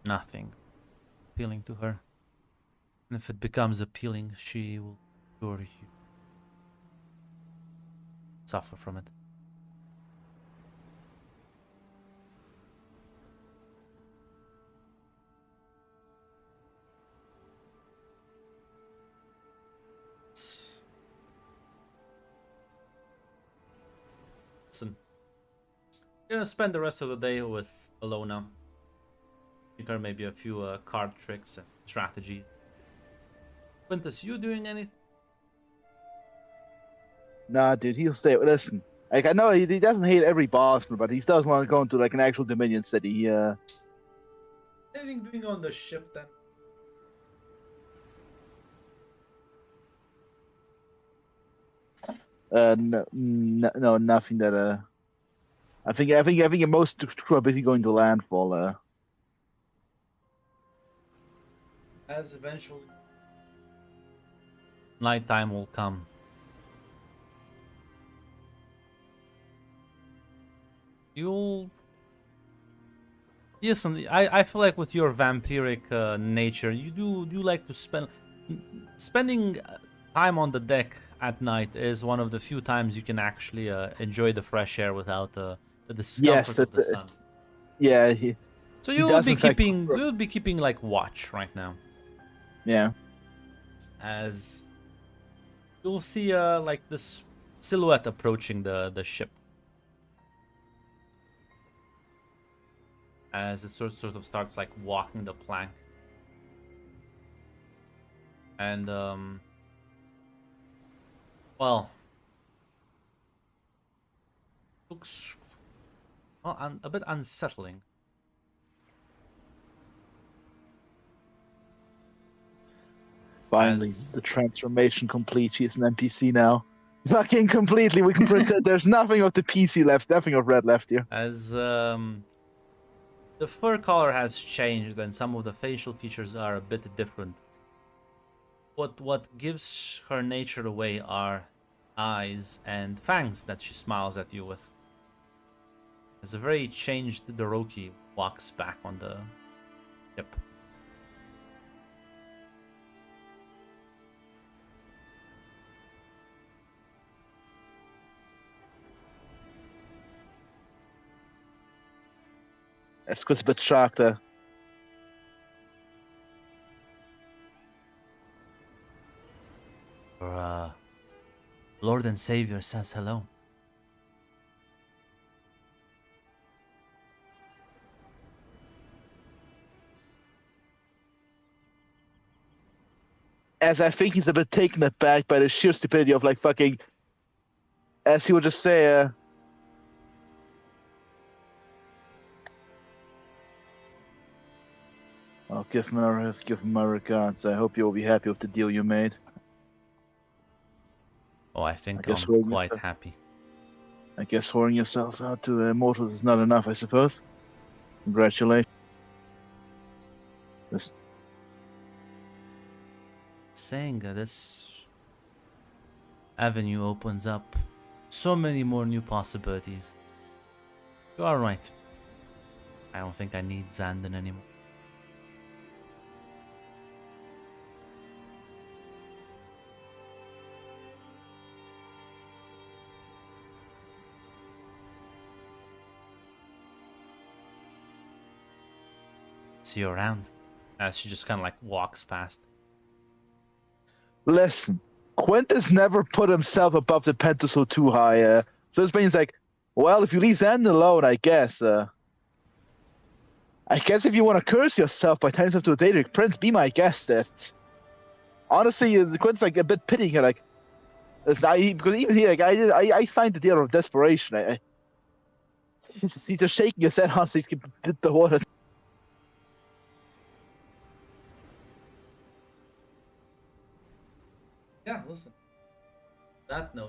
Nothing appealing to her. And if it becomes appealing, she will sure you suffer from it. Listen, you're gonna spend the rest of the day with Alona. Think her maybe a few card tricks and strategy. Quintus, you doing anything? Nah, dude, he'll stay. Listen, like I know he doesn't hate every boss, but he does want to go into like an actual Dominion city. Anything doing on the ship then? No, nothing that. I think most crew are busy going to landfall. As eventually nighttime will come. You'll listen. I feel like with your vampiric nature, you do like to spending time on the deck at night is one of the few times you can actually enjoy the fresh air without the discomfort of the sun. Yeah. So you'll be keeping like watch right now. Yeah. As you'll see like this silhouette approaching the ship. As it sort of starts like walking the plank. And well, looks well, a bit unsettling. Finally, the transformation complete. She's an NPC now. Fucking completely. We can pretend there's nothing of the PC left, nothing of red left here. As The fur color has changed and some of the facial features are a bit different. What gives her nature away are eyes and fangs that she smiles at you with. As a very changed Doroki walks back on the ship. Esquith's a bit shocked there. Your Lord and Savior says hello. As I think he's a bit taken aback by the sheer stupidity of like fucking, as he would just say, "Oh, give him my regards. I hope you will be happy with the deal you made." Oh, I think I guess I'm we'll quite miss happy. I guess whoring yourself out to mortals is not enough, I suppose. Congratulations. This, Saying this avenue opens up so many more new possibilities. You are right. I don't think I need Xandon anymore. See you around. As she just kind of like walks past. listen, Quintus never put himself above the pedestal too high. So this means like, well, if you leave Xandon alone, I guess. I guess if you want to curse yourself by turning yourself to a Daedric prince, be my guest. That honestly is Quintus like a bit pitying her, like, because even he like I signed the deal of desperation. He's just shaking his head honestly to bit the water. Yeah, listen. That note.